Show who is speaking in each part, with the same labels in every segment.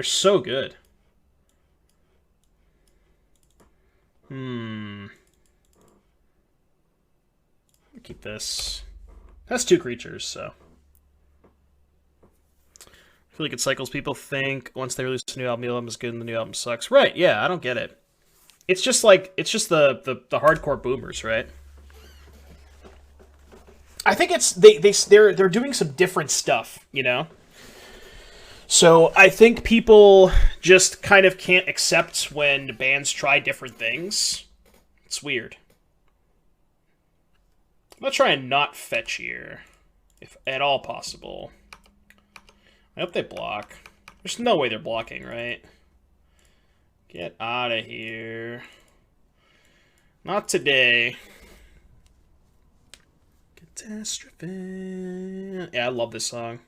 Speaker 1: They're so good. Keep this. That's 2 creatures, so. I feel like it cycles. People think once they release a new album is good and the new album sucks. Right, yeah, I don't get it. It's just like, it's just the hardcore boomers, right? I think it's, they're doing some different stuff, you know? So I think people just kind of can't accept when bands try different things. It's weird. I'm gonna try and not fetch here, if at all possible. I hope they block. There's no way they're blocking, right? Get out of here. Not today. Catastrophe. Yeah, I love this song.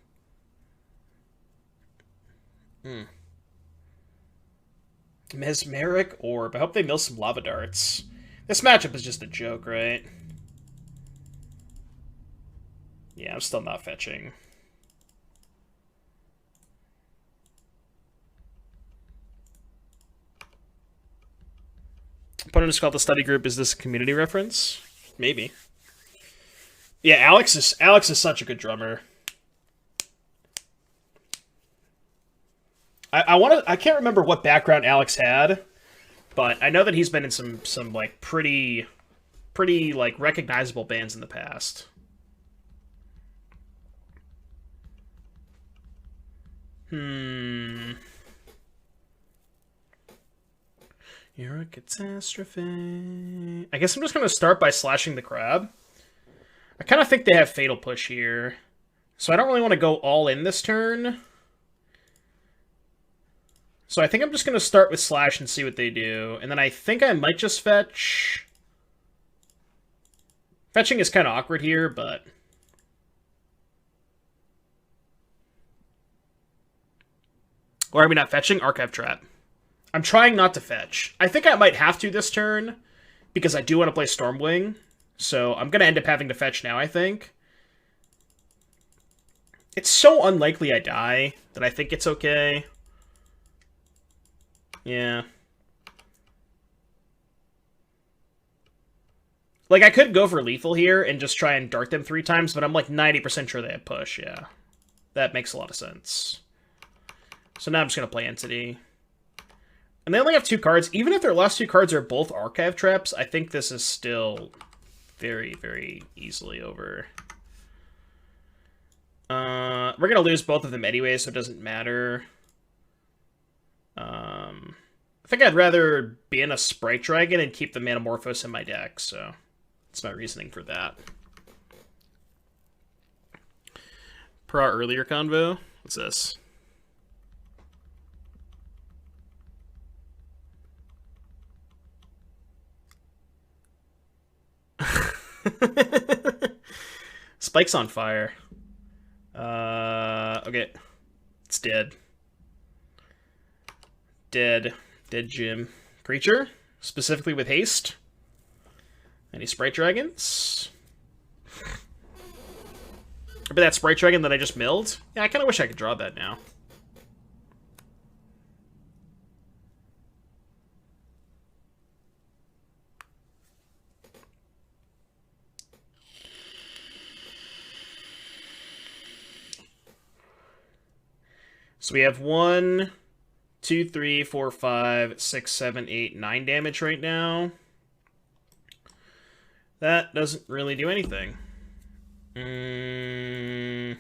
Speaker 1: Mesmeric Orb. I hope they mill some lava darts. This matchup is just a joke, right? Yeah, I'm still not fetching. Opponent is called the study group. Is this a community reference? Maybe. Yeah, Alex is such a good drummer. I can't remember what background Alex had, but I know that he's been in some like pretty like recognizable bands in the past. You're a catastrophe. I guess I'm just gonna start by slashing the crab. I kind of think they have Fatal Push here, so I don't really want to go all in this turn. So I think I'm just going to start with Slash and see what they do. And then I think I might just fetch. Fetching is kind of awkward here, but... Or are we not fetching? Archive Trap. I'm trying not to fetch. I think I might have to this turn, because I do want to play Stormwing. So I'm going to end up having to fetch now, I think. It's so unlikely I die that I think it's okay. Yeah. Like, I could go for lethal here and just try and dart them 3 times, but I'm like 90% sure they have push, yeah. That makes a lot of sense. So now I'm just going to play Entity. And they only have 2 cards. Even if their last 2 cards are both Archive Traps, I think this is still very, very easily over. We're going to lose both of them anyway, so it doesn't matter. I think I'd rather be in a Sprite Dragon and keep the Manamorphose in my deck, so that's my reasoning for that. Per our earlier convo, what's this? Spike's on fire. Okay. It's dead. Dead Jim. Creature, specifically with haste. Any Sprite Dragons? Remember that Sprite Dragon that I just milled? Yeah, I kind of wish I could draw that now. So we have 1, 2, 3, 4, 5, 6, 7, 8, 9 damage right now. That doesn't really do anything. I'm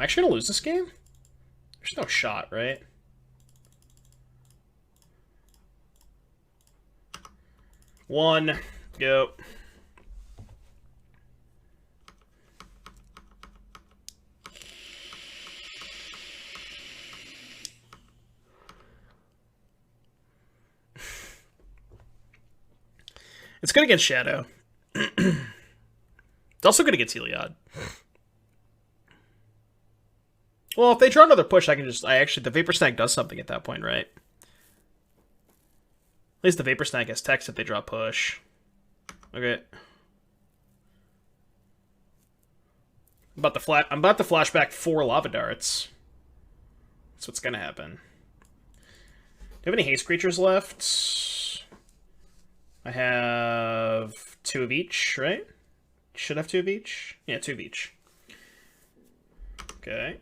Speaker 1: actually going to lose this game? There's no shot, right? One, go. It's good against Shadow. It's also good against Heliod. Well, if they draw another push, I can just... the Vapor Snag does something at that point, right? At least the Vapor Snag has text if they draw push. Okay. I'm about to flashback 4 Lava Darts. That's what's gonna happen. have any haste creatures left? I have 2 of each, right? Should have 2 of each? Yeah, 2 of each. Okay.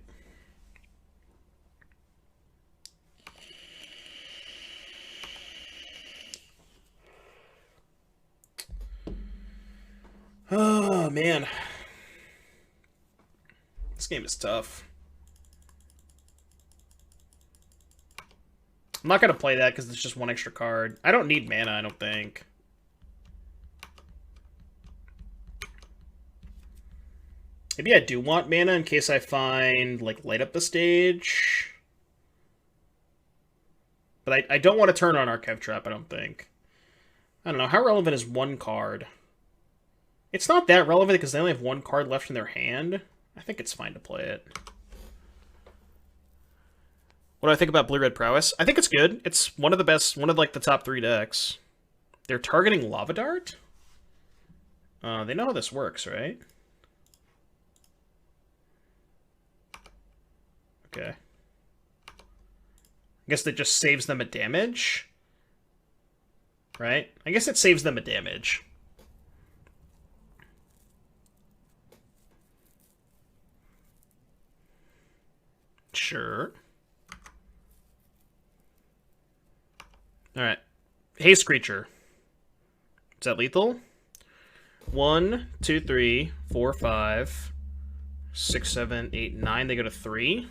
Speaker 1: Oh, man. This game is tough. I'm not going to play that because it's just 1 extra card. I don't need mana, I don't think. Maybe I do want mana in case I find, like, light up the stage. But I don't want to turn on Archive Trap, I don't think. I don't know. How relevant is 1 card? It's not that relevant because they only have 1 card left in their hand. I think it's fine to play it. What do I think about Blue-Red Prowess? I think it's good. It's one of the best, one of, like, the top 3 decks. They're targeting Lava Dart? They know how this works, right? Okay. I guess that just saves them a damage. Right? I guess it saves them a damage. Sure. Alright. Haste Creature. Is that lethal? 1, 2, 3, 4, 5, 6, 7, 8, 9. They go to 3.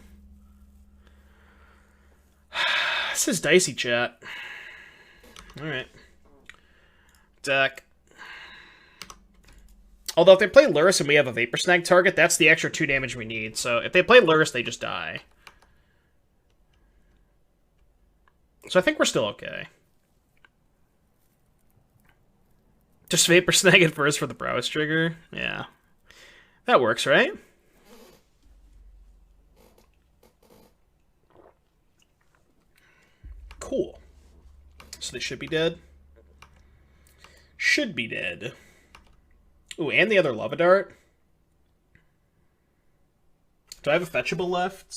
Speaker 1: This is dicey, chat. Alright. Deck. Although if they play Lurrus and we have a Vapor Snag target, that's the extra 2 damage we need. So if they play Lurrus, they just die. So I think we're still okay. Just Vapor Snag it first for the Prowess trigger? Yeah. That works, right? Cool. So they should be dead. Should be dead. Ooh, and the other Lava Dart. Do I have a fetchable left?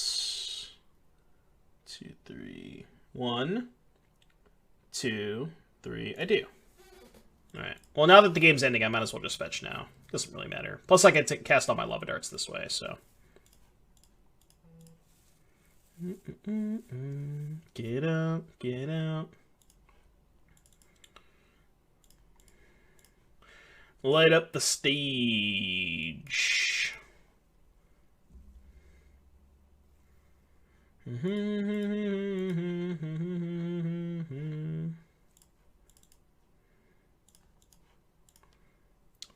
Speaker 1: 2, 3. 1, 2, 3. I do. Alright. Well, now that the game's ending, I might as well just fetch now. Doesn't really matter. Plus, I can cast all my Lava Darts this way, so. Get out, get out. Light up the stage. I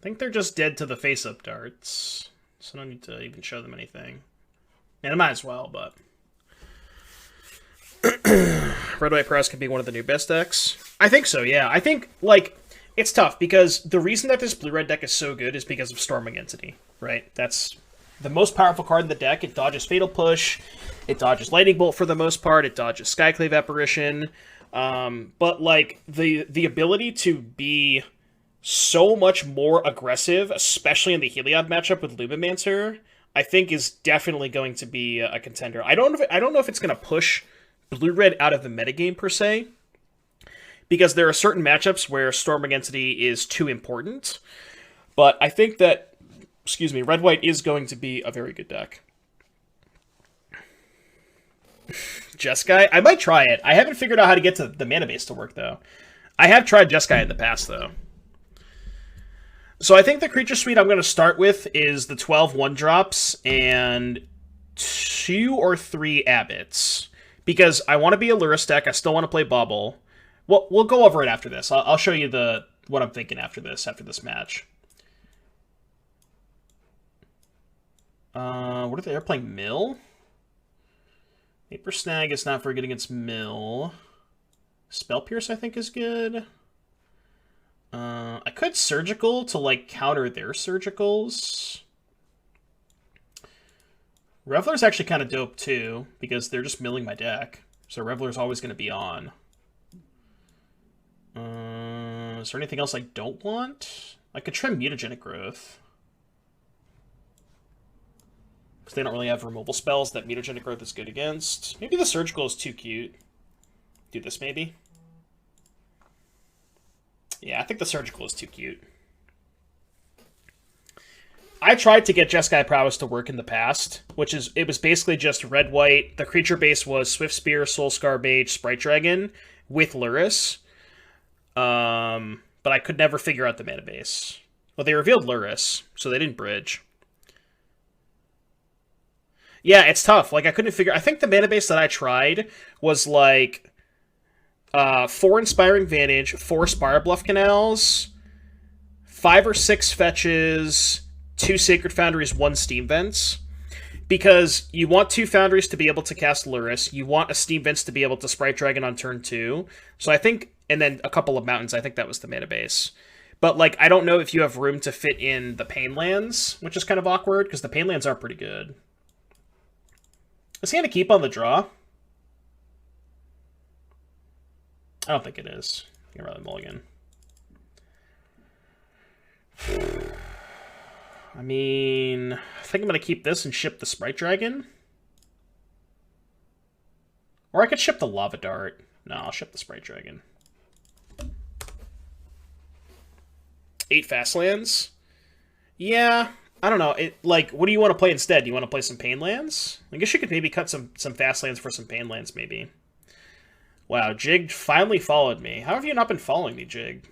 Speaker 1: think they're just dead to the face-up darts, so I don't need to even show them anything. And I might as well, but... Red-White Prowess could be one of the new best decks. I think so, yeah. I think, like, it's tough, because the reason that this blue-red deck is so good is because of Storming Entity, right? That's the most powerful card in the deck. It dodges Fatal Push, it dodges Lightning Bolt for the most part, it dodges Skyclave Apparition, but, like, the ability to be so much more aggressive, especially in the Heliod matchup with Lumimancer, I think is definitely going to be a contender. I don't know if it's going to push blue-red out of the metagame per se, because there are certain matchups where Storming Entity is too important, but I think that, excuse me, red-white is going to be a very good deck. Jeskai? I might try it. I haven't figured out how to get to the mana base to work, though. I have tried Jeskai in the past, though. So I think the creature suite I'm going to start with is the 12 1-drops and 2 or 3 Abbots. Because I want to be a Lurrus deck, I still want to play Bauble. Well, we'll go over it after this. I'll show you what I'm thinking after this match. What are they? They're playing Mill? Vapor Snag is not very good against Mill. Spell Pierce, I think, is good. I could Surgical to, like, counter their Surgicals. Reveler's actually kind of dope, too, because they're just milling my deck. So Reveler's always going to be on. Is there anything else I don't want? I could try Mutagenic Growth. Because they don't really have removal spells that Mutagenic Growth is good against. Maybe the Surgical is too cute. Do this, maybe? Yeah, I think the Surgical is too cute. I tried to get Jeskai Prowess to work in the past, it was basically just red-white. The creature base was Swift Spear, Soulscar Mage, Sprite Dragon with Lurrus. But I could never figure out the mana base. Well, they revealed Lurrus, so they didn't bridge. Yeah, it's tough. Like, I couldn't figure... I think the mana base that I tried was, like, 4 Inspiring Vantage, 4 Spire Bluff Canals, 5 or 6 fetches, 2 Sacred Foundries, 1 Steam Vents. Because you want 2 Foundries to be able to cast Lurrus, you want a Steam Vents to be able to Sprite Dragon on turn 2. So I think... And then a couple of mountains, I think that was the mana base. But, like, I don't know if you have room to fit in the Pain Lands, which is kind of awkward, because the Pain Lands are pretty good. Is he going to keep on the draw? I don't think it is. I'd rather mulligan. I mean, I think I'm going to keep this and ship the Sprite Dragon. Or I could ship the Lava Dart. No, I'll ship the Sprite Dragon. 8 fast lands? Yeah, I don't know. What do you want to play instead? Do you want to play some Pain Lands? I guess you could maybe cut some fast lands for some Pain Lands, maybe. Wow, Jig finally followed me. How have you not been following me, Jig?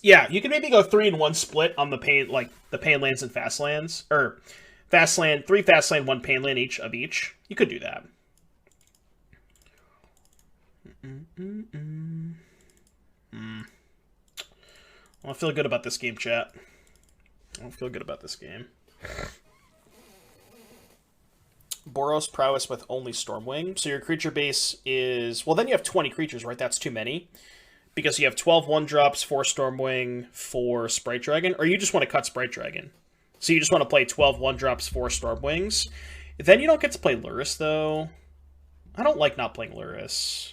Speaker 1: Yeah, you can maybe go 3-1 split on the Pain Lands and fast lands, or fast land, 3 fast land, 1 Pain Land each of each. You could do that. I don't feel good about this game, chat. I don't feel good about this game. Boros Prowess with only Stormwing. So your creature base is... Well, then you have 20 creatures, right? That's too many. Because you have 12 1-drops, 4 Stormwing, 4 Sprite Dragon. Or you just want to cut Sprite Dragon. So you just want to play 12 1-drops, 4 Stormwings. Then you don't get to play Lurrus, though. I don't like not playing Lurrus.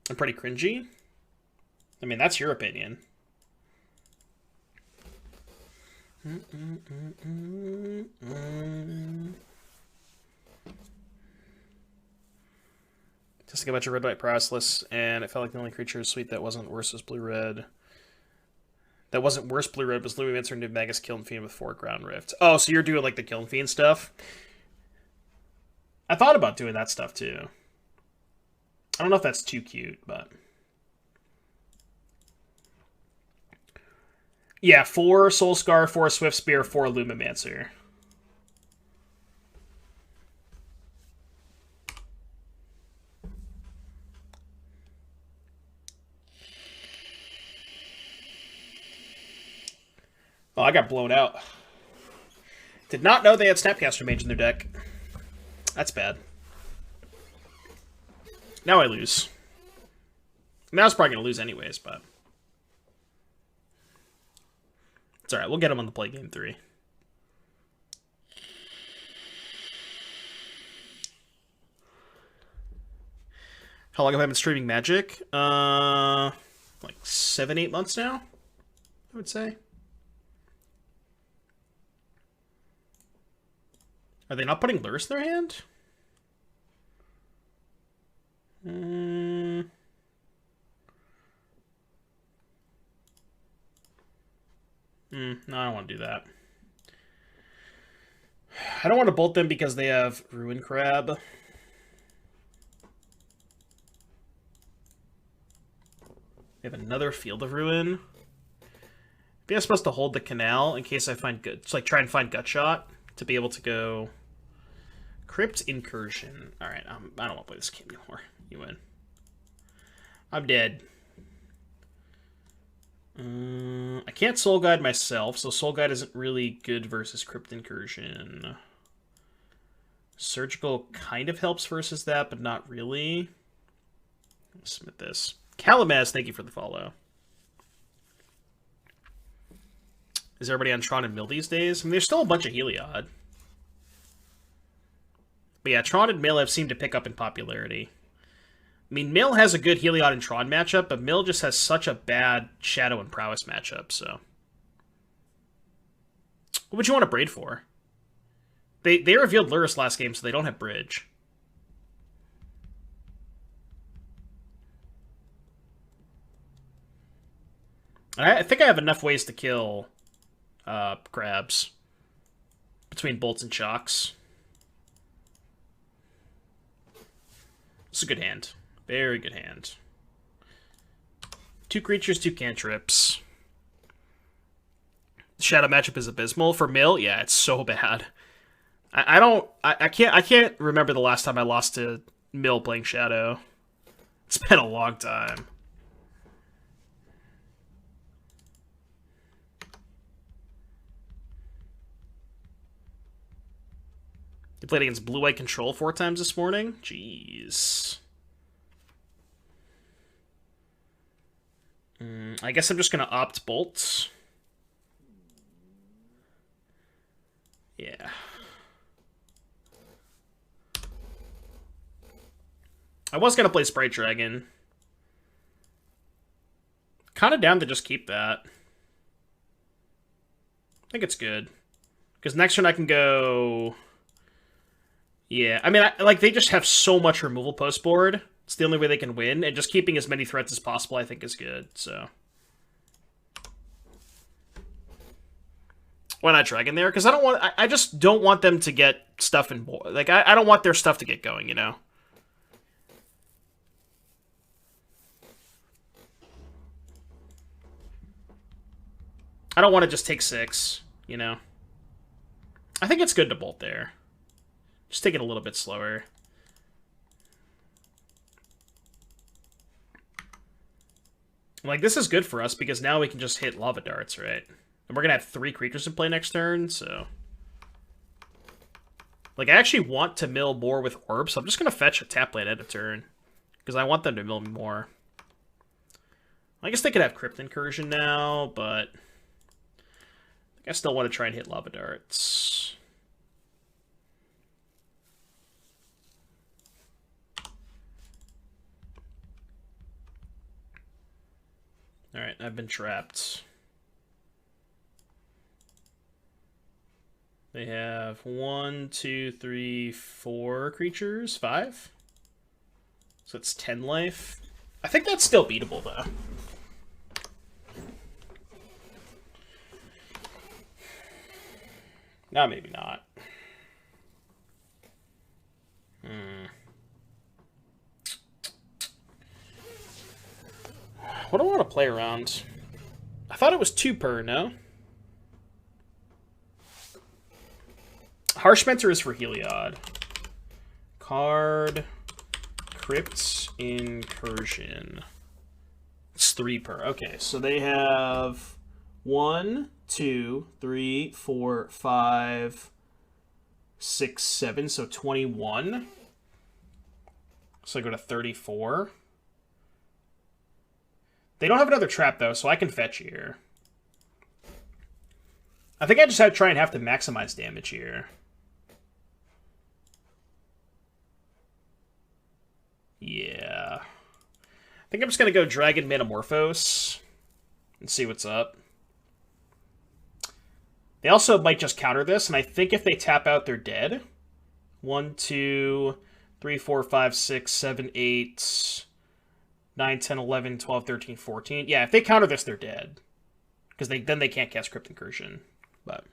Speaker 1: I'm pretty cringy. I mean, that's your opinion. Just a bunch of red-white Prowess lists, and it felt like the only creature sweet that wasn't worse was blue-red. That wasn't worse blue-red was Lumimancer into Magus Kiln Fiend with 4 Ground Rift. Oh, so you're doing like the Kiln Fiend stuff? I thought about doing that stuff too. I don't know if that's too cute, but... Yeah, 4 Soulscar, 4 Swift Spear, 4 Lumimancer. Oh, I got blown out. Did not know they had Snapcaster Mage in their deck. That's bad. Now I lose. Now I was probably going to lose anyways, but... It's alright, we'll get him on the play game 3. How long have I been streaming Magic? Like 7-8 months now, I would say. Are they not putting Lurrus in their hand? No, I don't want to do that. I don't want to bolt them because they have Ruin Crab. They have another Field of Ruin. Maybe I'm supposed to hold the Canal in case I find good. Just like try and find Gutshot to be able to go. Crypt Incursion. Alright, I don't want to play this game anymore. You win. I'm dead. I can't Soul Guide myself, so Soul Guide isn't really good versus Crypt Incursion. Surgical kind of helps versus that, but not really. Submit this. Calamaz, thank you for the follow. Is everybody on Tron and Mill these days? I mean, there's still a bunch of Heliod. But yeah, Tron and Mill have seemed to pick up in popularity. I mean, Mill has a good Heliod and Tron matchup, but Mill just has such a bad Shadow and Prowess matchup, so... What would you want to braid for? They revealed Lurrus last game, so they don't have Bridge. I think I have enough ways to kill crabs between bolts and shocks. It's a good hand. Very good hand. 2 creatures, 2 cantrips. Shadow matchup is abysmal. For Mill, yeah, it's so bad. I can't remember the last time I lost to Mill playing Shadow. It's been a long time. You played against Blue-White Control 4 times this morning? Jeez. I guess I'm just going to opt bolts. Yeah. I was going to play Sprite Dragon. Kind of down to just keep that. I think it's good. Because next turn I can go... Yeah, I mean, they just have so much removal post board. It's the only way they can win, and just keeping as many threats as possible I think is good, so... Why not Dragon there? Because I just don't want them to get stuff in board. Like, I don't want their stuff to get going, you know? I don't want to just take 6, you know? I think it's good to bolt there. Just take it a little bit slower. Like, this is good for us because now we can just hit Lava Darts, right? And we're going to have 3 creatures to play next turn, so... Like, I actually want to mill more with Orbs, so I'm just going to fetch a tap land at a turn. Because I want them to mill me more. I guess they could have Crypt Incursion now, but... I still want to try and hit Lava Darts. Alright, I've been trapped. They have 1, 2, 3, 4 creatures. 5? So it's 10 life. I think that's still beatable, though. No, maybe not. What do I want to play around? I thought it was 2 per, no? Harsh Mentor is for Heliod. Card... Crypt Incursion. It's 3 per. Okay, so they have 1, 2, 3, 4, 5, 6, 7, so 21. So I go to 34. They don't have another trap, though, so I can fetch here. I think I just have to try and have to maximize damage here. Yeah. I think I'm just going to go Dragon Metamorphose and see what's up. They also might just counter this, and I think if they tap out, they're dead. 1, 2, 3, 4, 5, 6, 7, 8, 9, 10, 11, 12, 13, 14. Yeah, if they counter this, they're dead. Because then they can't cast Crypt Incursion. But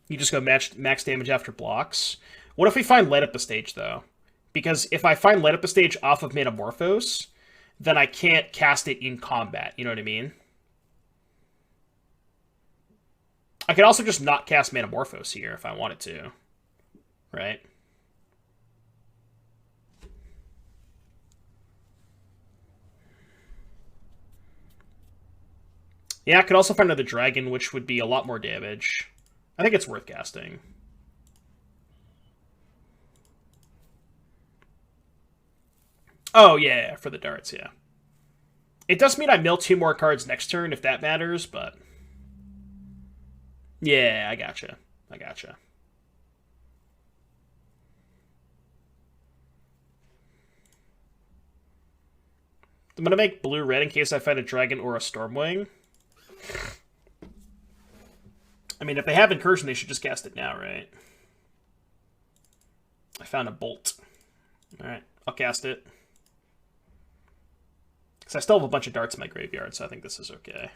Speaker 1: you just go max damage after blocks. What if we find Light Up the Stage, though? Because if I find Light Up the Stage off of Metamorphose, then I can't cast it in combat. You know what I mean? I could also just not cast Metamorphose here if I wanted to. Right? Yeah, I could also find another dragon, which would be a lot more damage. I think it's worth casting. Oh, yeah, for the darts, yeah. It does mean I mill 2 more cards next turn, if that matters, but... Yeah, I gotcha. I gotcha. I'm gonna make blue-red in case I find a dragon or a Stormwing. I mean, if they have Incursion, they should just cast it now, right? I found a Bolt. Alright, I'll cast it. Because I still have a bunch of darts in my graveyard, so I think this is okay.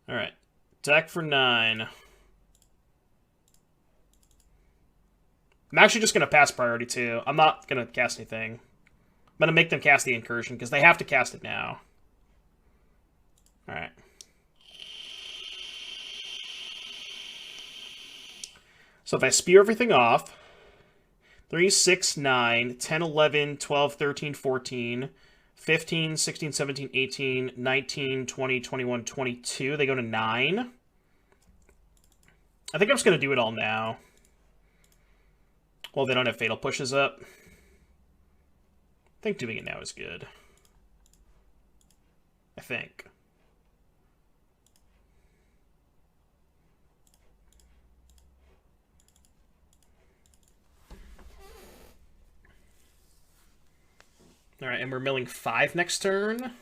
Speaker 1: Alright, attack for 9. I'm actually just going to pass priority 2. I'm not going to cast anything. I'm going to make them cast the Incursion, because they have to cast it now. Alright. So if I spew everything off, 3, 6, 9, 10, 11, 12, 13, 14, 15, 16, 17, 18, 19, 20, 21, 22. They go to 9. I think I'm just going to do it all now. Well, they don't have Fatal Pushes up. I think doing it now is good. I think. Alright, and we're milling 5 next turn.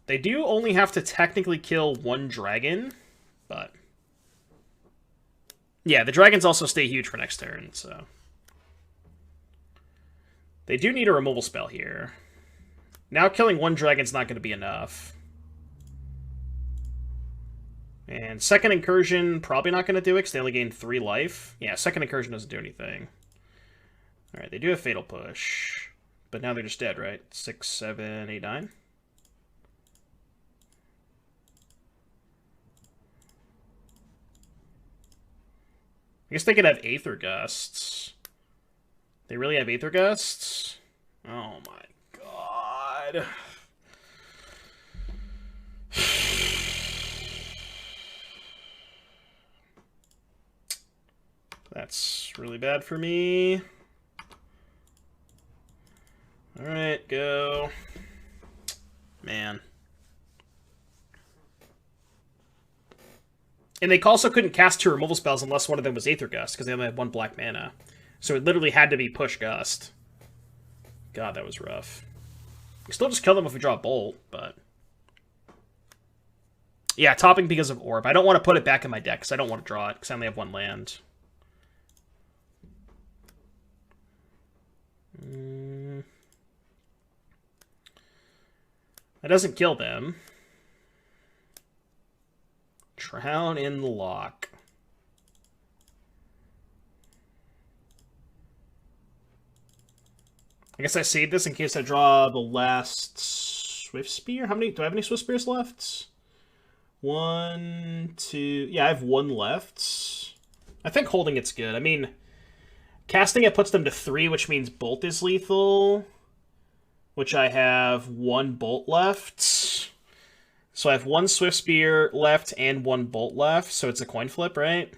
Speaker 1: They do only have to technically kill 1 dragon, but... Yeah, the dragons also stay huge for next turn, so... They do need a removal spell here. Now killing 1 dragon's not going to be enough. And second Incursion, probably not going to do it, because they only gain 3 life. Yeah, second Incursion doesn't do anything. Alright, they do have Fatal Push. But now they're just dead, right? 6, 7, 8, 9. I guess they could have Aether Gusts. They really have Aether Gusts? Oh my god. That's really bad for me. Alright, go. Man. And they also couldn't cast 2 removal spells unless one of them was Aether Gust, because they only had 1 black mana. So it literally had to be Push Gust. God, that was rough. We still just kill them if we draw a Bolt, but... Yeah, topping because of Orb. I don't want to put it back in my deck, because I don't want to draw it, because I only have 1 land. That doesn't kill them. Drown in the Lock. I guess I saved this in case I draw the last Swift Spear. How many? Do I have any Swift Spears left? 1, 2... Yeah, I have 1 left. I think holding it's good. I mean, casting it puts them to 3, which means Bolt is lethal. Which I have 1 Bolt left. So I have 1 Swift Spear left and 1 Bolt left, so it's a coin flip, right?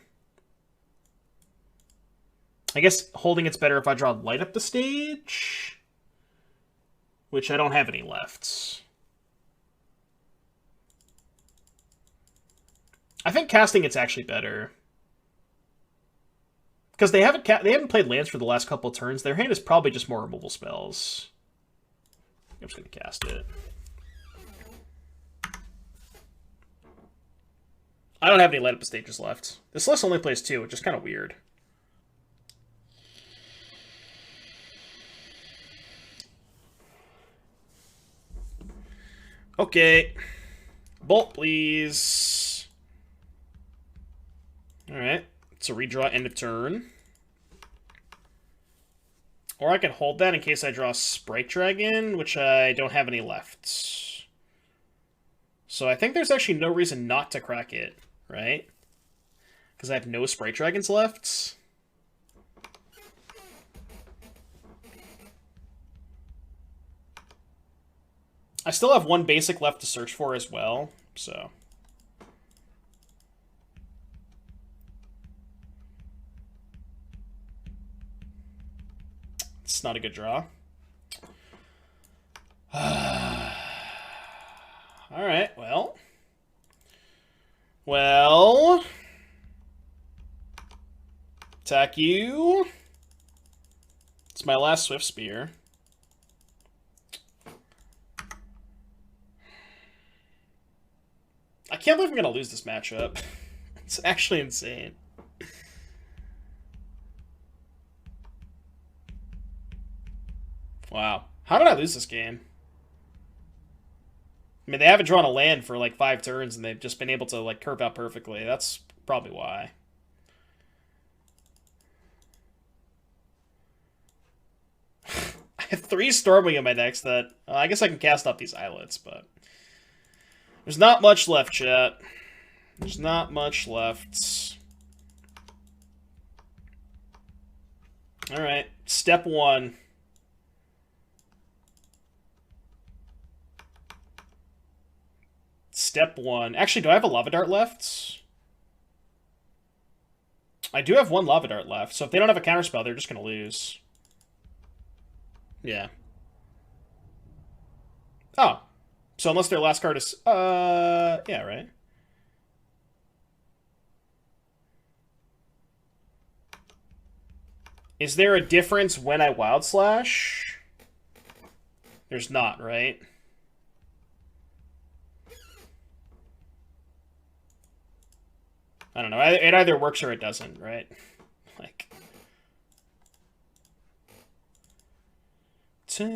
Speaker 1: I guess holding it's better if I draw Light Up the Stage. Which I don't have any left. I think casting it's actually better. Because they haven't played lands for the last couple of turns. Their hand is probably just more removal spells. I'm just going to cast it. I don't have any Light Up the Stages left. This list only plays 2, which is kind of weird. Okay. Bolt, please. Alright. It's a redraw end of turn. Or I can hold that in case I draw Sprite Dragon, which I don't have any left. So I think there's actually no reason not to crack it, right? Because I have no Sprite Dragons left. I still have 1 basic left to search for as well, so... That's not a good draw. Alright, well. Well. Attack you. It's my last Swift Spear. I can't believe I'm going to lose this matchup. It's actually insane. Wow. How did I lose this game? I mean, they haven't drawn a land for like 5 turns, and they've just been able to like curve out perfectly. That's probably why. I have 3 Stormwing in my decks that... I guess I can cast off these Islets, but... There's not much left, chat. There's not much left. Alright, step 1. Step 1. Actually, do I have a Lava Dart left? I do have 1 Lava Dart left, so if they don't have a counterspell, they're just going to lose. Yeah. Oh. So unless their last card is... yeah, right. Is there a difference when I Wild Slash? There's not, right? I don't know. It either works or it doesn't, right? Like... Did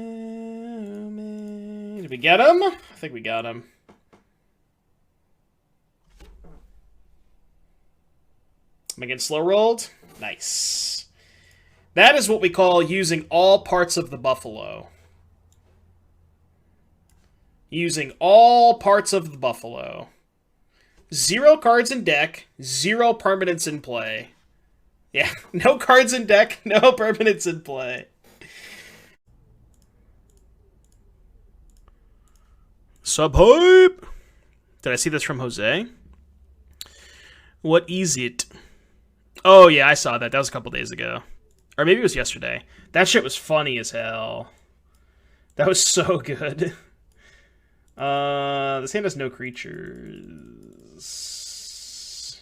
Speaker 1: we get him? I think we got him. Am I getting slow rolled? Nice. That is what we call using all parts of the buffalo. Using all parts of the buffalo. 0 cards in deck, 0 permanents in play. Yeah, no cards in deck, no permanents in play. Sub-hype! Did I see this from Jose? What is it? Oh, yeah, I saw that. That was a couple days ago. Or maybe it was yesterday. That shit was funny as hell. That was so good. This hand has no creatures. This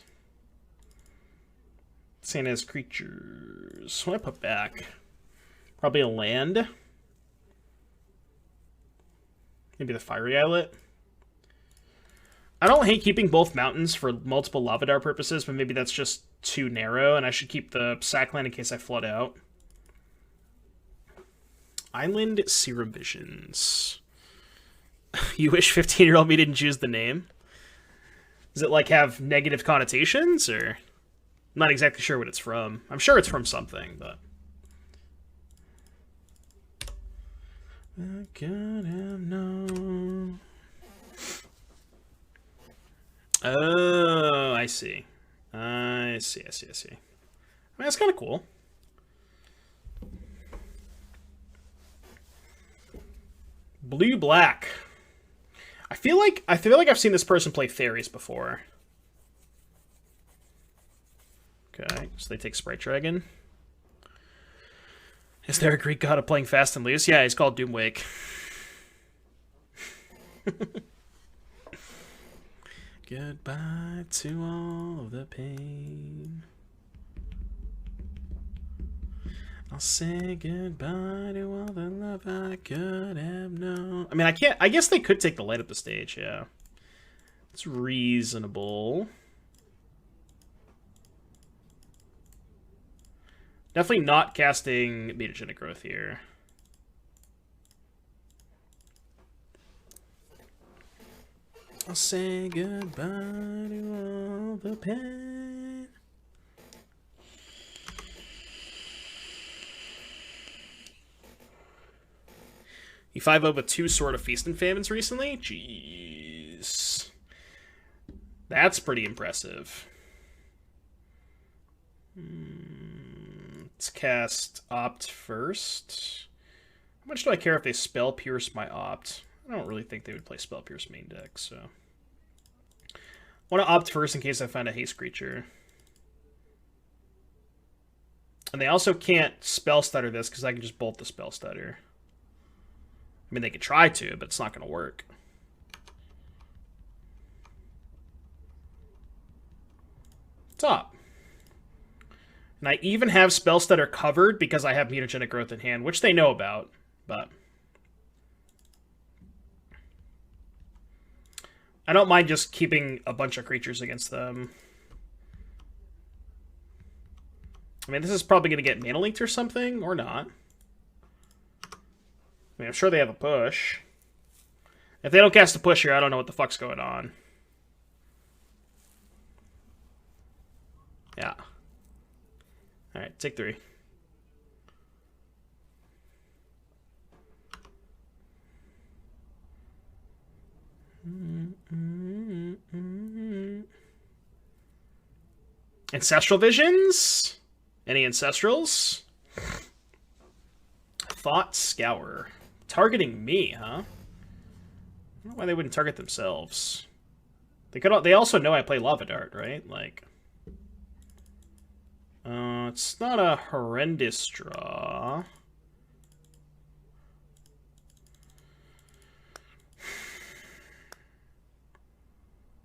Speaker 1: hand has creatures. What do I put back? Probably a land. Maybe the Fiery Islet. I don't hate keeping both mountains for multiple Lava Dart purposes, but maybe that's just too narrow, and I should keep the Sackland in case I flood out. Island Serum Visions. You wish 15-year-old me didn't choose the name? Does it, like, have negative connotations, or... I'm not exactly sure what it's from. I'm sure it's from something, but... I could have known. Oh, I see. I see. I mean, that's kind of cool. Blue-black. I feel like I've seen this person play fairies before. Okay, so they take Sprite Dragon. Is there a Greek god of playing fast and loose? Yeah, he's called Doomwake. Goodbye to all the pain. I'll say goodbye to all the love I could have known. I mean, I guess they could take the light up the stage, yeah. It's reasonable. Definitely not casting Mutagenic Growth here. I'll say goodbye to all the pain. You 5-0 with 2 Sword of Feast and Famines recently? Jeez. That's pretty impressive. Let's cast Opt first. How much do I care if they Spell Pierce my Opt? I don't really think they would play Spell Pierce main deck, so... I want to Opt first in case I find a haste creature. And they also can't spell stutter this because I can just bolt the spell stutter. I mean, they could try to, but it's not going to work. Top. And I even have spell stutter covered because I have mutagenic growth in hand, which they know about, but I don't mind just keeping a bunch of creatures against them. I mean, this is probably going to get mana linked or something, or not. I mean, I'm sure they have a push. If they don't cast a push here, I don't know what the fuck's going on. Yeah. Alright, take 3. Ancestral Visions? Any Ancestrals? Thought Scour. Targeting me, huh? I don't know why they wouldn't target themselves. They also know I play Lava Dart, right? Like, it's not a horrendous draw.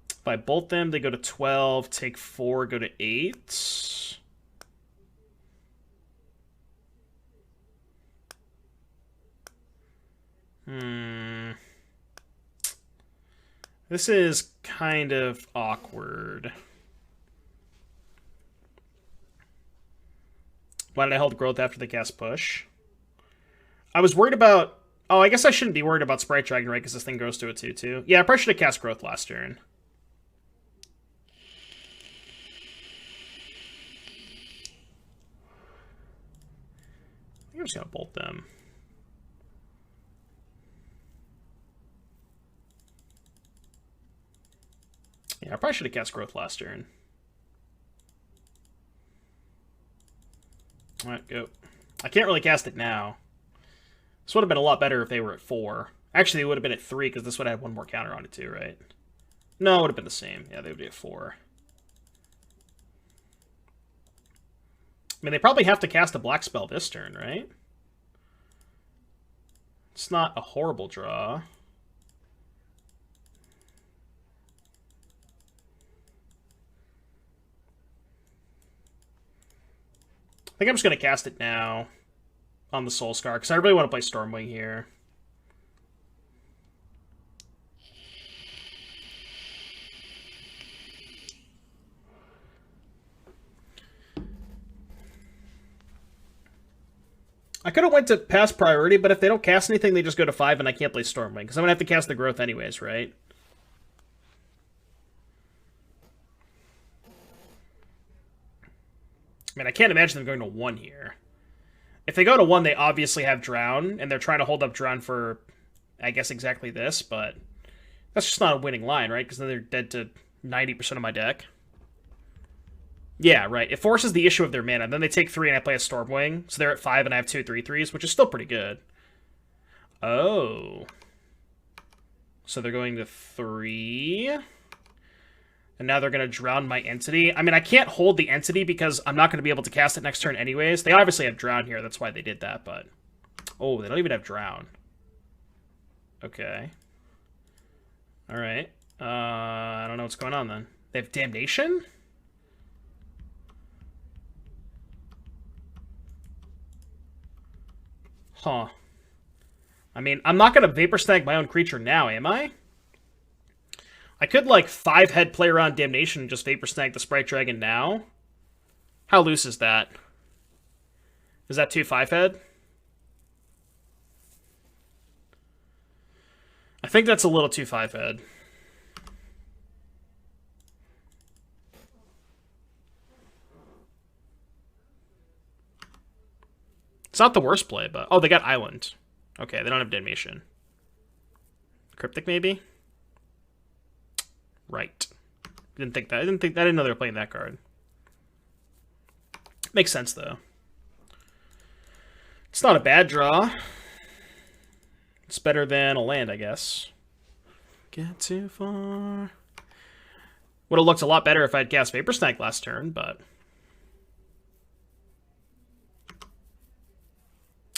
Speaker 1: If I bolt them, they go to 12, take 4, go to 8. This is kind of awkward. Why did I hold growth after the cast push? I was worried about... Oh, I guess I shouldn't be worried about Sprite Dragon, right? Because this thing goes to a 2-2. Yeah, I probably should have cast growth last turn. I think I'm just going to bolt them. Yeah, I probably should have cast growth last turn. Alright, go. I can't really cast it now. This would have been a lot better if they were at 4. Actually, it would have been at 3, because this would have had one more counter on it too, right? No, it would have been the same. Yeah, they would be at 4. I mean, they probably have to cast a black spell this turn, right? It's not a horrible draw. I think I'm just going to cast it now on the Soul Scar, because I really want to play Stormwing here. I could have went to pass priority, but if they don't cast anything, they just go to 5 and I can't play Stormwing, because I'm going to have to cast the growth anyways, right? I mean, I can't imagine them going to 1 here. If they go to 1, they obviously have Drown, and they're trying to hold up Drown for, I guess, exactly this, but that's just not a winning line, right? Because then they're dead to 90% of my deck. Yeah, right. It forces the issue of their mana. Then they take 3 and I play a Stormwing, so they're at 5 and I have 2 3/3s, which is still pretty good. Oh. So they're going to 3... And now they're going to drown my entity. I mean, I can't hold the entity because I'm not going to be able to cast it next turn anyways. They obviously have drown here. That's why they did that, but... Oh, they don't even have drown. Okay. Alright. I don't know what's going on then. They have damnation? Huh. I mean, I'm not going to Vapor Snag my own creature now, am I? I could, like, 5-head play around Damnation and just Vapor Snag the Sprite Dragon now. How loose is that? Is that 2 5-head? I think that's a little too 5-head. It's not the worst play, but... Oh, they got Island. Okay, they don't have Damnation. Cryptic, maybe? Right. Didn't think that. I didn't know they were playing that card. Makes sense though. It's not a bad draw. It's better than a land, I guess. Get too far. Would have looked a lot better if I'd cast Vapor Snag last turn, but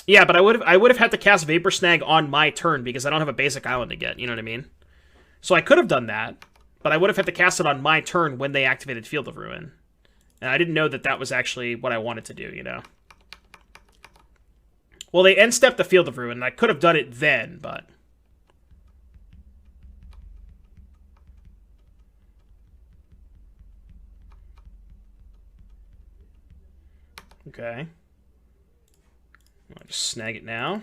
Speaker 1: Yeah, but I would have had to cast Vapor Snag on my turn because I don't have a basic island to get, you know what I mean? So I could have done that, but I would have had to cast it on my turn when they activated Field of Ruin. And I didn't know that that was actually what I wanted to do, you know? Well, they end-stepped the Field of Ruin, and I could have done it then, but... Okay. I'll just snag it now.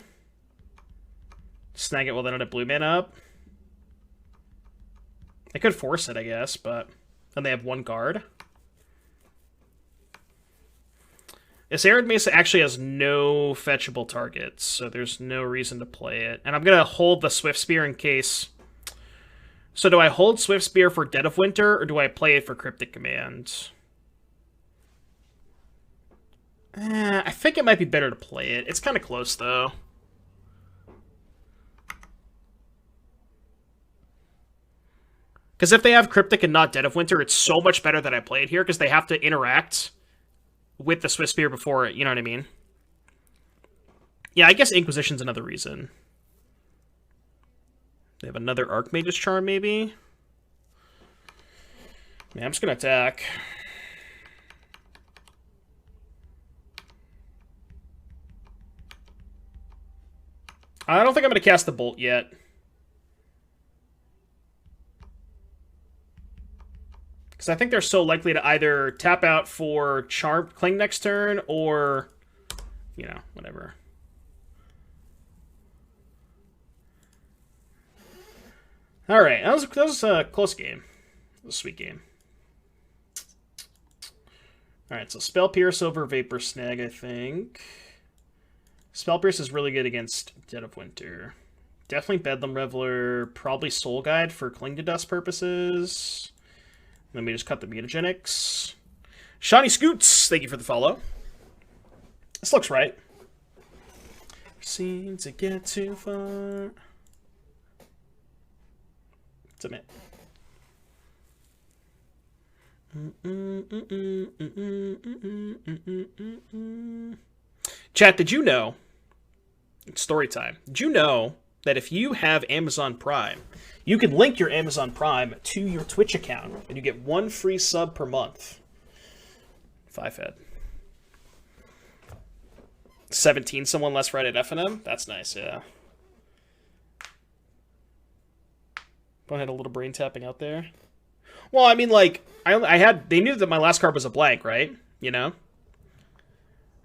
Speaker 1: Snag it while they don't have blue mana up. I could force it, I guess, but then they have one card. This Arid Mesa actually has no fetchable targets, so there's no reason to play it. And I'm going to hold the Swift Spear in case... So do I hold Swift Spear for Dead of Winter, or do I play it for Cryptic Command? I think it might be better to play it. It's kind of close, though. Because if they have Cryptic and not Dead of Winter, it's so much better that I play it here, because they have to interact with the Swift Spear before it, you know what I mean? Yeah, I guess Inquisition's another reason. They have another Archmage's Charm, maybe? Yeah, I'm just going to attack. I don't think I'm going to cast the Bolt yet. Because I think they're so likely to either tap out for Charm Cling next turn, or, you know, whatever. Alright, that was a close game. It was a sweet game. Alright, so Spell Pierce over Vapor Snag, I think. Spell Pierce is really good against Dead of Winter. Definitely Bedlam Reveler, probably Soul Guide for Cling to Dust purposes. Let me just cut the mutagenics. Shawnee Scoots, thank you for the follow. This looks right. Seem to get too far. Submit. Chat, did you know? It's story time. Did you know that if you have Amazon Prime, you can link your Amazon Prime to your Twitch account, and you get 1 free sub per month? 5-head. 17, someone less right at FNM? That's nice, yeah. I had a little brain tapping out there. Well, I mean, like, they knew that my last card was a blank, right? You know?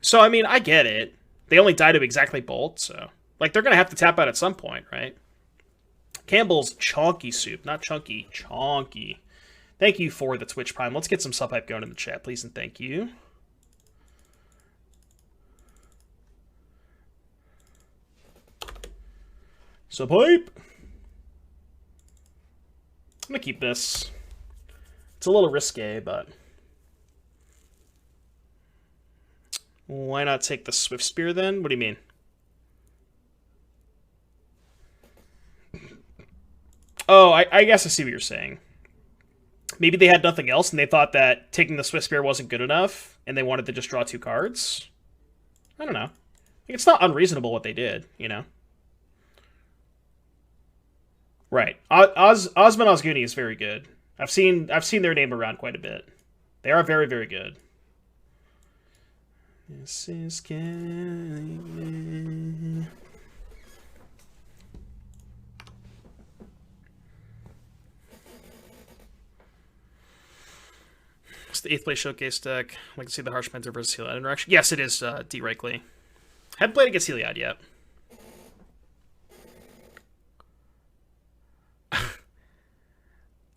Speaker 1: So, I mean, I get it. They only die to exactly Bolt, so... Like, they're going to have to tap out at some point, right? Campbell's Chonky Soup. Not Chunky. Chonky. Thank you for the Twitch Prime. Let's get some sub-hype going in the chat, please, and thank you. Sub-hype! I'm going to keep this. It's a little risque, but... Why not take the Swift Spear, then? What do you mean? Oh, I guess I see what you're saying. Maybe they had nothing else, and they thought that taking the Swift Spear wasn't good enough, and they wanted to just draw 2 cards? I don't know. It's not unreasonable what they did, you know? Right. Osman Osguni is very good. I've seen their name around quite a bit. They are very, very good. This is killing me. It's the 8th place showcase deck. I can see the Harsh Mentor versus Heliod interaction. Yes, it is D. Rakely. Haven't played against Heliod yet.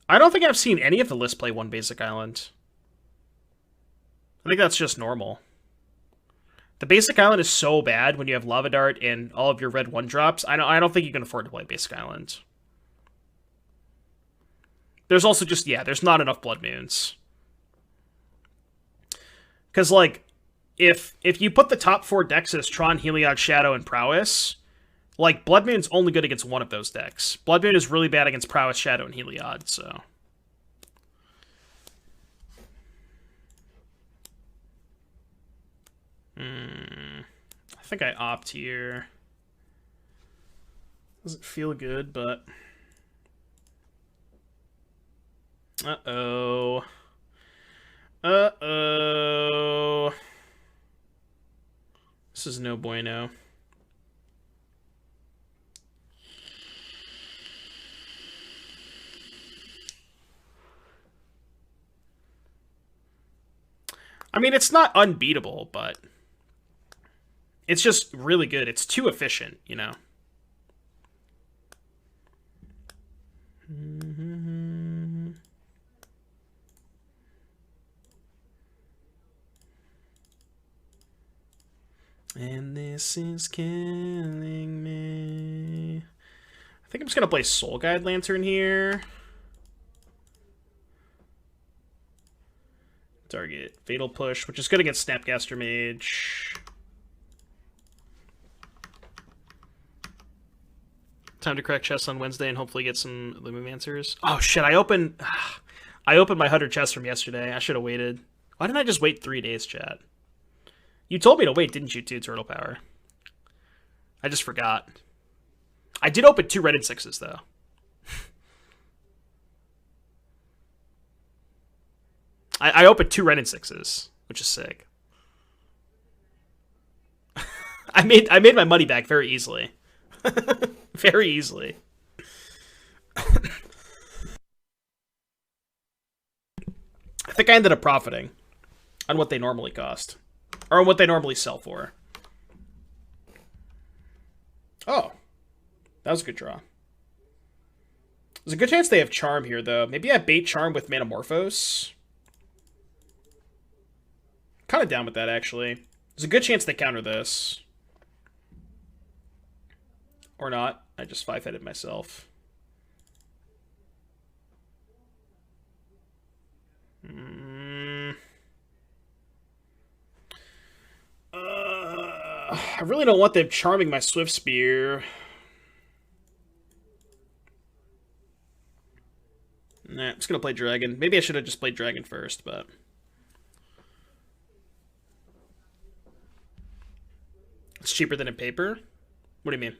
Speaker 1: I don't think I've seen any of the list play 1 basic island. I think that's just normal. The basic island is so bad when you have Lava Dart and all of your red 1-drops. I don't think you can afford to play basic island. There's also just, yeah, there's not enough Blood Moons. Because, like, if you put the top 4 decks as Tron, Heliod, Shadow, and Prowess, like, Blood Moon's only good against one of those decks. Blood Moon is really bad against Prowess, Shadow, and Heliod, so... I I think I opt here. Doesn't feel good, but... Uh-oh. Uh-oh. This is no bueno. I mean, it's not unbeatable, but... it's just really good. It's too efficient, you know? And this is killing me. I think I'm just going to play Soul Guide Lantern here. Target Fatal Push, which is good against Snapcaster Mage. Time to crack chests on Wednesday and hopefully get some Lumimancers. Oh shit, I opened my 100 chests from yesterday. I should have waited. Why didn't I just wait 3 days, chat? You told me to wait, didn't you, too, Turtle Power? I just forgot. I did open 2 Red and 6s, though. I opened 2 Red and 6s, which is sick. I made my money back very easily. Very easily. I think I ended up profiting on what they normally cost. Or on what they normally sell for. Oh. That was a good draw. There's a good chance they have Charm here, though. Maybe I bait Charm with Manamorphose. Kind of down with that, actually. There's a good chance they counter this. Or not. I just 5-headed myself. I really don't want them charming my Swift Spear. Nah, I'm just gonna play Dragon. Maybe I should have just played Dragon first, but... it's cheaper than in paper? What do you mean?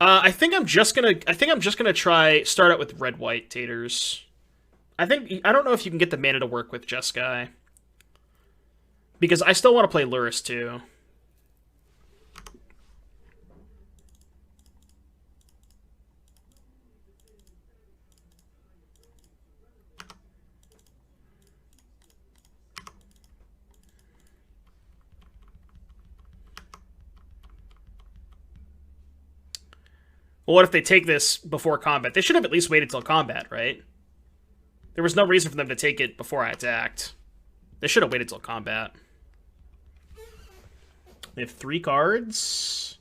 Speaker 1: I think I'm just gonna try start out with red-white taters. I don't know if you can get the mana to work with Jeskai. Because I still want to play Luris too. Well, what if they take this before combat? They should have at least waited till combat, right? There was no reason for them to take it before I attacked. They should have waited till combat. They have 3 cards.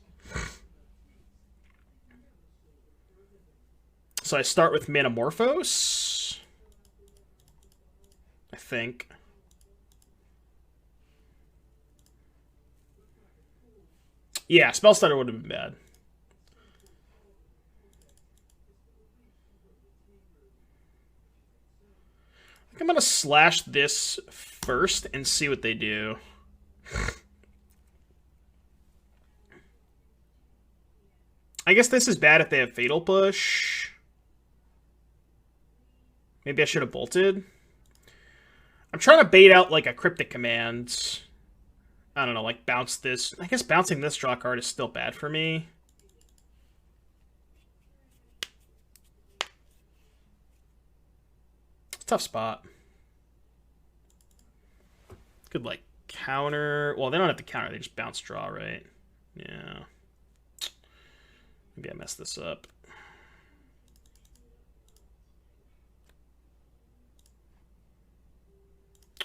Speaker 1: So I start with Manamorphose. I think. Yeah, Spell Stutter would have been bad. I think I'm going to slash this first and see what they do. I guess this is bad if they have Fatal Push. Maybe I should have bolted. I'm trying to bait out like a Cryptic Command. I don't know, like bounce this. I guess bouncing this draw card is still bad for me. It's a tough spot. Could like counter. Well, they don't have to counter, they just bounce draw, right? Yeah. Maybe I messed this up.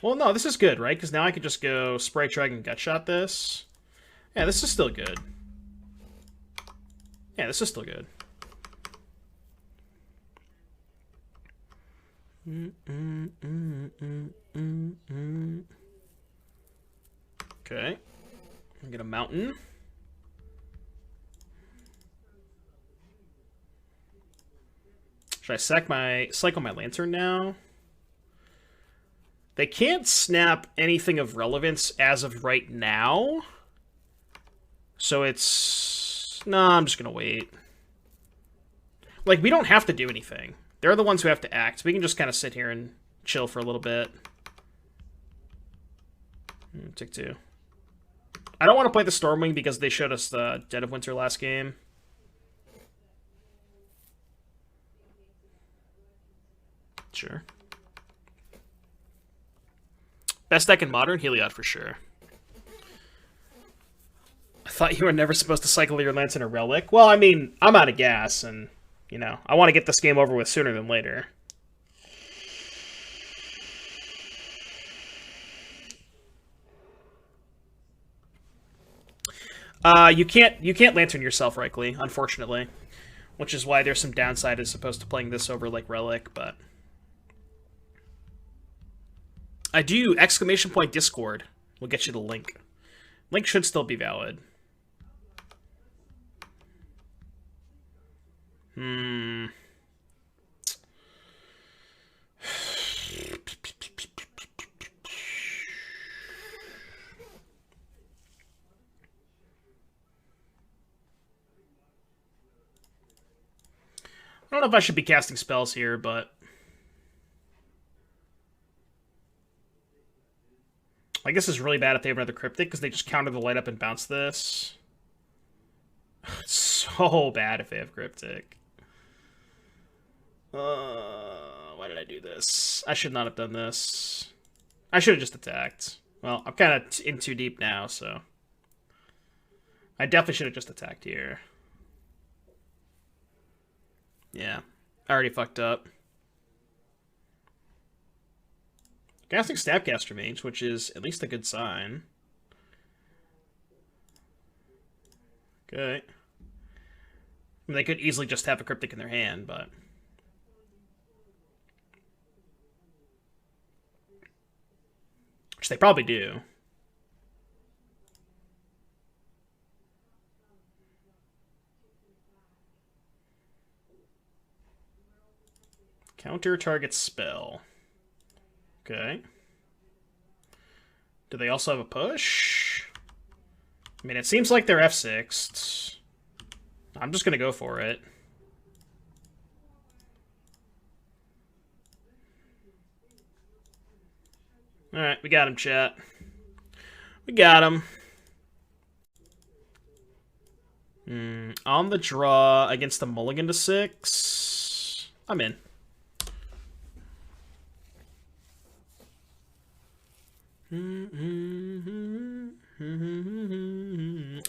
Speaker 1: Well, no, this is good, right? Because now I can just go Sprite Dragon Gutshot this. Yeah, this is still good. Yeah, this is still good. Okay. I'm get a mountain. Should I cycle my lantern now? They can't snap anything of relevance as of right now. So it's... Nah, I'm just gonna wait. Like, we don't have to do anything. They're the ones who have to act. We can just kind of sit here and chill for a little bit. Tick 2. I don't want to play the Stormwing because they showed us the Dead of Winter last game. Sure. Best deck in Modern? Heliod for sure. I thought you were never supposed to cycle your Lance in a Relic. Well, I mean, I'm out of gas, and, you know, I want to get this game over with sooner than later. You can't Lantern yourself, Reichly, unfortunately. Which is why there's some downside as opposed to playing this over, like, Relic, but... I do! Exclamation point Discord. We'll get you the link. Link should still be valid. I don't know if I should be casting spells here, but... I guess it's really bad if they have another Cryptic, because they just counter the light up and bounce this. It's so bad if they have Cryptic. Why did I do this? I should not have done this. I should have just attacked. Well, I'm kind of in too deep now, so... I definitely should have just attacked here. Yeah, I already fucked up. Casting Snapcaster Mage, which is at least a good sign. Okay. I mean, they could easily just have a Cryptic in their hand, but... Which they probably do. Counter target spell. Okay. Do they also have a push? I mean, it seems like they're F6'd. I'm just going to go for it. Alright, we got him, chat. We got him. On the draw against the mulligan to 6. I'm in. I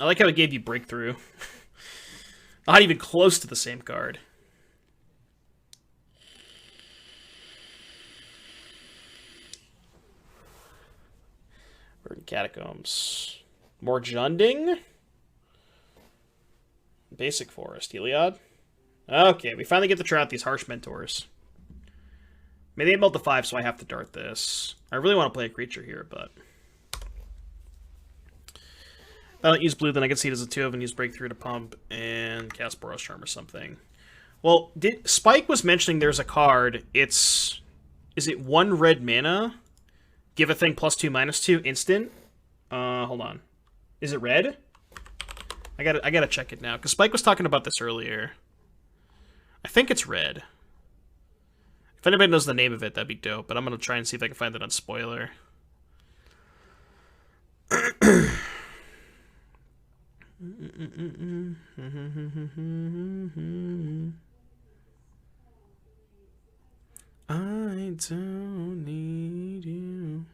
Speaker 1: like how it gave you Breakthrough. Not even close to the same card. Verdant Catacombs. More Junding? Basic Forest. Heliod? Okay, we finally get to try out these Harsh Mentors. I mean, they built the 5, so I have to dart this. I really want to play a creature here, but... If I don't use blue, then I can see it as a 2 of and use Breakthrough to pump and cast Boros Charm or something. Well, Spike was mentioning there's a card. It's... Is it 1 red mana? Give a thing +2/-2 instant? Hold on. Is it red? I gotta check it now, because Spike was talking about this earlier. I think it's red. If anybody knows the name of it, that'd be dope, but I'm gonna try and see if I can find it on Spoiler. I don't need you.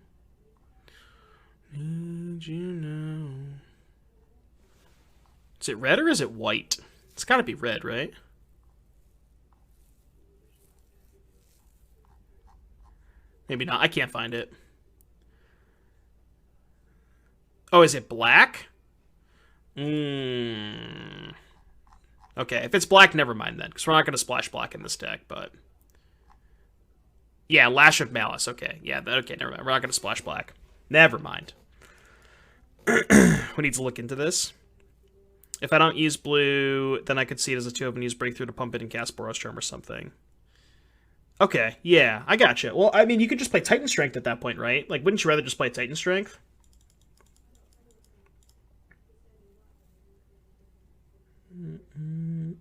Speaker 1: Need you now. Is it red or is it white? It's gotta be red, right? Maybe not. I can't find it. Oh, is it black? Okay, if it's black, never mind then, because we're not going to splash black in this deck, but... Yeah, Lash of Malice. Okay, yeah, okay, never mind. We're not going to splash black. Never mind. We need to look into this. If I don't use blue, then I could see it as a 2 of and use Breakthrough to pump it and cast Boros Charm or something. Okay, yeah, I gotcha. Well, I mean, you could just play Titan Strength at that point, right? Like, wouldn't you rather just play Titan Strength? I'm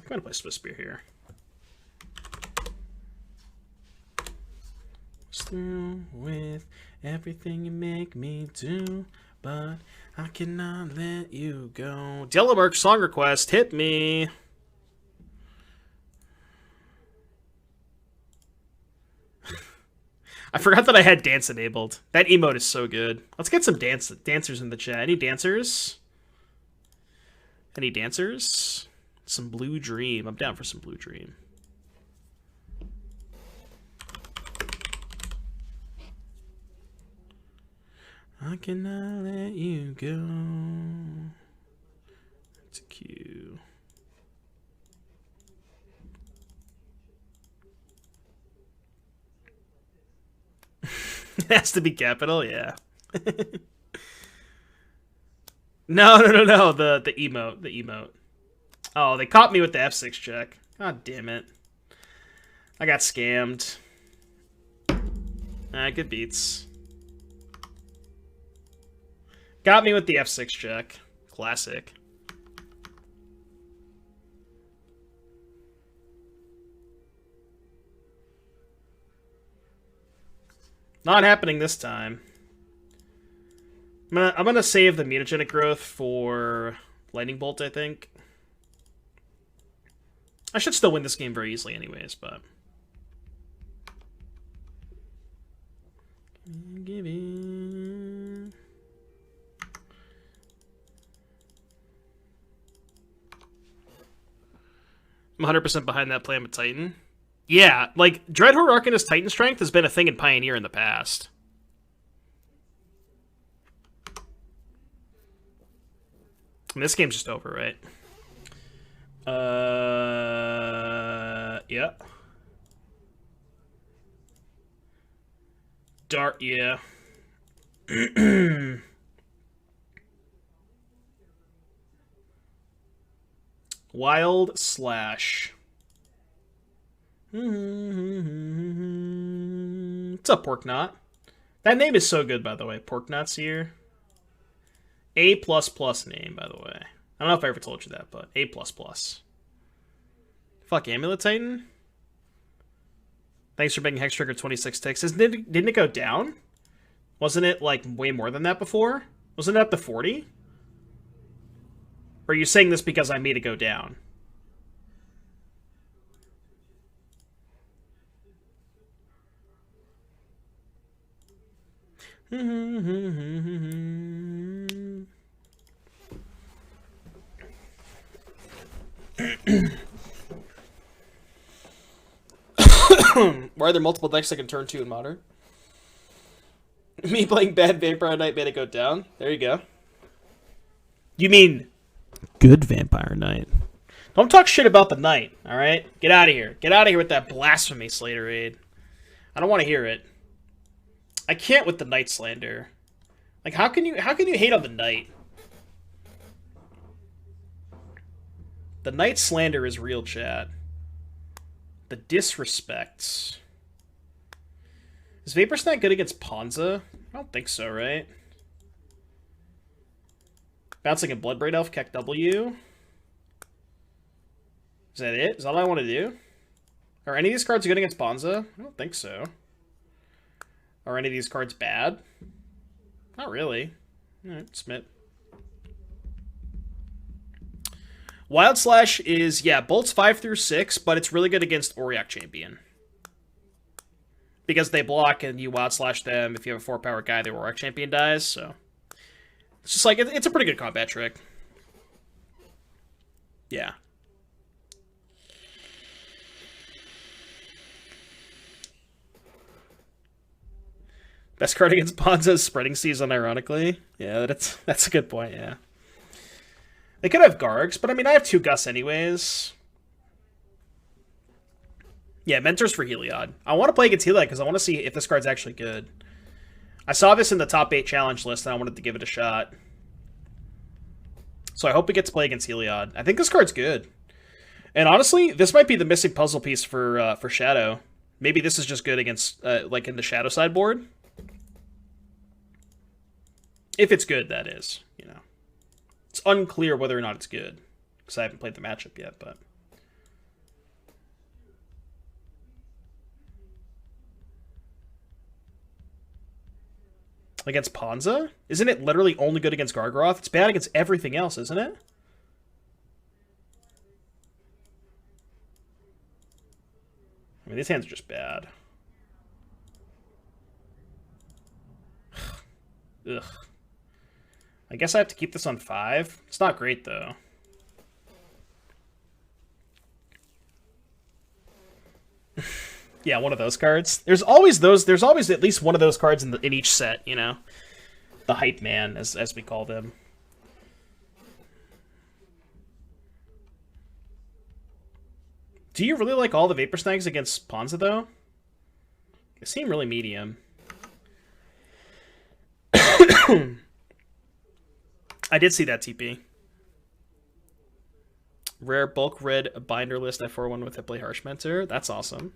Speaker 1: gonna play Swiss Spear here. Still with everything you make me do, but I cannot let you go. Delamark song request, hit me. I forgot that I had dance enabled. That emote is so good. Let's get some dancers in the chat. Any dancers? Any dancers? Some Blue Dream. I'm down for some Blue Dream. I cannot let you go. It's a Q. It has to be capital, yeah. No. The emote. Oh, they caught me with the F6 check. God damn it. I got scammed. Good beats. Got me with the F6 check. Classic. Not happening this time. I'm gonna save the mutagenic growth for Lightning Bolt, I think. I should still win this game very easily anyways, but... Give it... I'm 100% behind that plan with Titan. Yeah, like, Dreadhorde Arcanist Titan Strength has been a thing in Pioneer in the past. And this game's just over, right? Yeah. Dart, yeah. Wild Slash. What's up, Porknot? That name is so good, by the way. Porknot's here. A++ name, by the way. I don't know if I ever told you that, but A++. Fuck, Amulet Titan? Thanks for making Hex Trigger 26 ticks. Didn't it go down? Wasn't it, like, way more than that before? Wasn't it up to 40? Or are you saying this because I made it go down? Why are there multiple decks I can turn to in Modern? Me playing bad Vampire Knight made it go down? There you go. You mean good Vampire Knight? Don't talk shit about the Knight, alright? Get out of here. Get out of here with that blasphemy, Slaterade. I don't want to hear it. I can't with the Knight slander. Like, how can you hate on the Knight? The Knight slander is real, chat. The disrespects. Is Vapor Snack good against Ponza? I don't think so, right? Bouncing a Bloodbraid Elf, Keck W. Is that it? Is that all I want to do? Are any of these cards good against Ponza? I don't think so. Are any of these cards bad? Not really. Alright, Smith. Wild Slash is, yeah, bolts 5 through 6, but it's really good against Auriok Champion. Because they block and you Wild Slash them. If you have a 4-power guy, the Auriok Champion dies, so... It's just like, it's a pretty good combat trick. Yeah. Best card against Ponza is Spreading Seas, unironically. Yeah, that's a good point, yeah. They could have Gargs, but I mean, I have 2 Gus anyways. Yeah, Mentors for Heliod. I want to play against Heliod because I want to see if this card's actually good. I saw this in the top 8 challenge list and I wanted to give it a shot. So I hope we get to play against Heliod. I think this card's good. And honestly, this might be the missing puzzle piece for Shadow. Maybe this is just good against, like, in the Shadow sideboard. If it's good, that is, you know. It's unclear whether or not it's good, because I haven't played the matchup yet, but... Against Ponza? Isn't it literally only good against Gargaroth? It's bad against everything else, isn't it? I mean, these hands are just bad. Ugh. I guess I have to keep this on 5. It's not great, though. Yeah, one of those cards. There's always at least one of those cards in each set, you know? The hype man, as we call them. Do you really like all the Vapor Snags against Ponza, though? They seem really medium. I did see that TP. Rare bulk red binder list F41 with Hipley Harshmentor. That's awesome.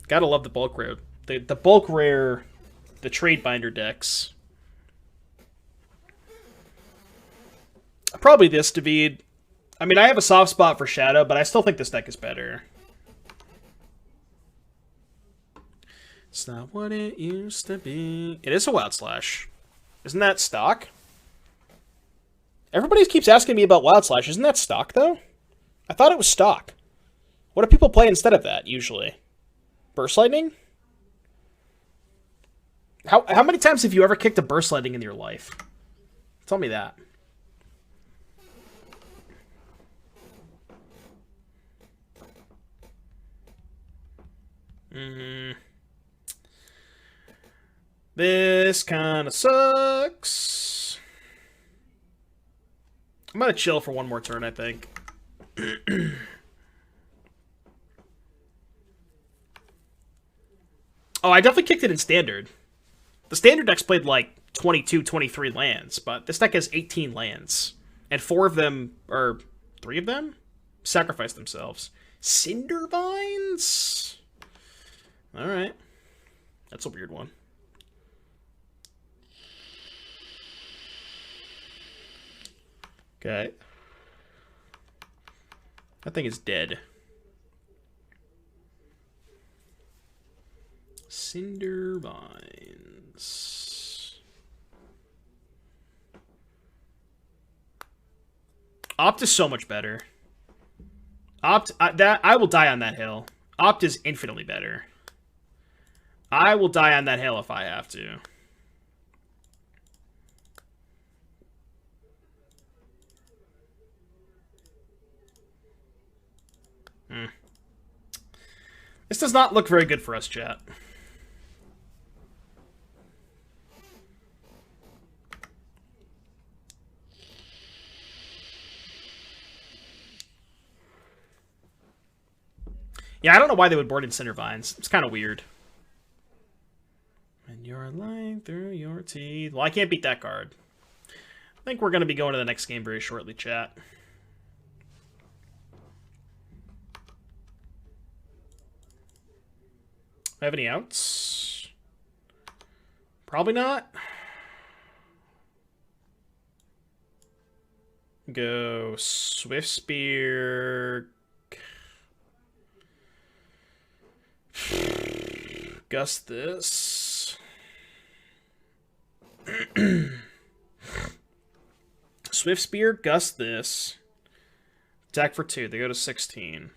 Speaker 1: Gotta love the bulk rare. The bulk rare, the trade binder decks. Probably this, David. I mean, I have a soft spot for Shadow, but I still think this deck is better. It's not what it used to be. It is a Wild Slash. Isn't that stock? Everybody keeps asking me about Wild Slash. Isn't that stock, though? I thought it was stock. What do people play instead of that, usually? Burst Lightning? How many times have you ever kicked a Burst Lightning in your life? Tell me that. This kind of sucks. I'm gonna chill for one more turn, I think. Oh, I definitely kicked it in Standard. The Standard deck's played like 22, 23 lands, but this deck has 18 lands. And 4 of them, or 3 of them, sacrifice themselves. Cindervines? Alright. That's a weird one. Okay. That thing is dead. Cindervines. Opt is so much better. Opt, I will die on that hill. Opt is infinitely better. I will die on that hill if I have to. This does not look very good for us, chat. Yeah, I don't know why they would board in Cindervines. It's kind of weird. And you're lying through your teeth. Well, I can't beat that card. I think we're going to be going to the next game very shortly, chat. Have any outs? Probably not. Go Swift Spear. Gust this. Swift Spear, gust this. Attack for 2. They go to 16.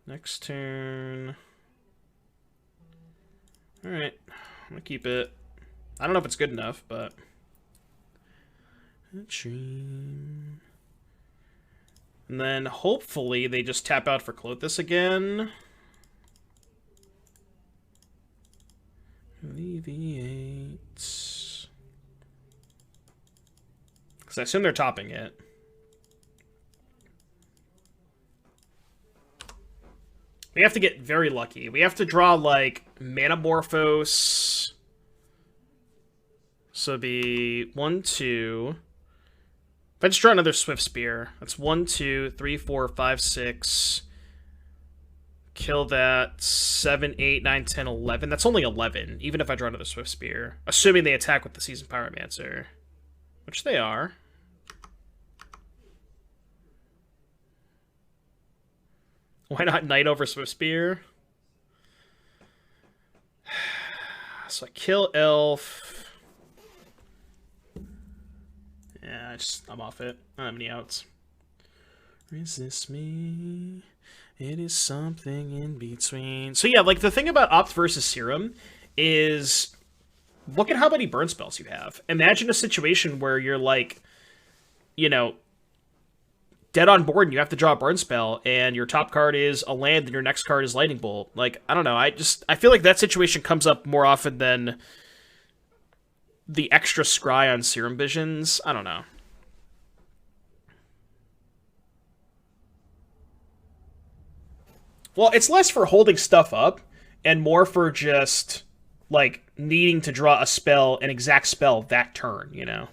Speaker 1: Next turn. Alright. I'm gonna keep it. I don't know if it's good enough, but. And then hopefully they just tap out for Clothis again. Alleviates. Because I assume they're topping it. We have to get very lucky. We have to draw, like, Manamorphose. So it'd be 1, 2. If I just draw another Swift Spear, that's 1, 2, 3, 4, 5, 6. Kill that. 7, 8, 9, 10, 11. That's only 11, even if I draw another Swift Spear. Assuming they attack with the Seasoned Pyromancer. Which they are. Why not Knight over Swift Spear? So I kill Elf. Yeah, I'm off it. I don't have any outs. Resist me. It is something in between. So yeah, like the thing about Opt versus Serum is look at how many burn spells you have. Imagine a situation where you're like, you know, dead on board and you have to draw a burn spell and your top card is a land and your next card is Lightning Bolt. Like, I don't know. I feel like that situation comes up more often than the extra scry on Serum Visions. I don't know. Well, it's less for holding stuff up and more for just, like, needing to draw a spell, an exact spell that turn, you know?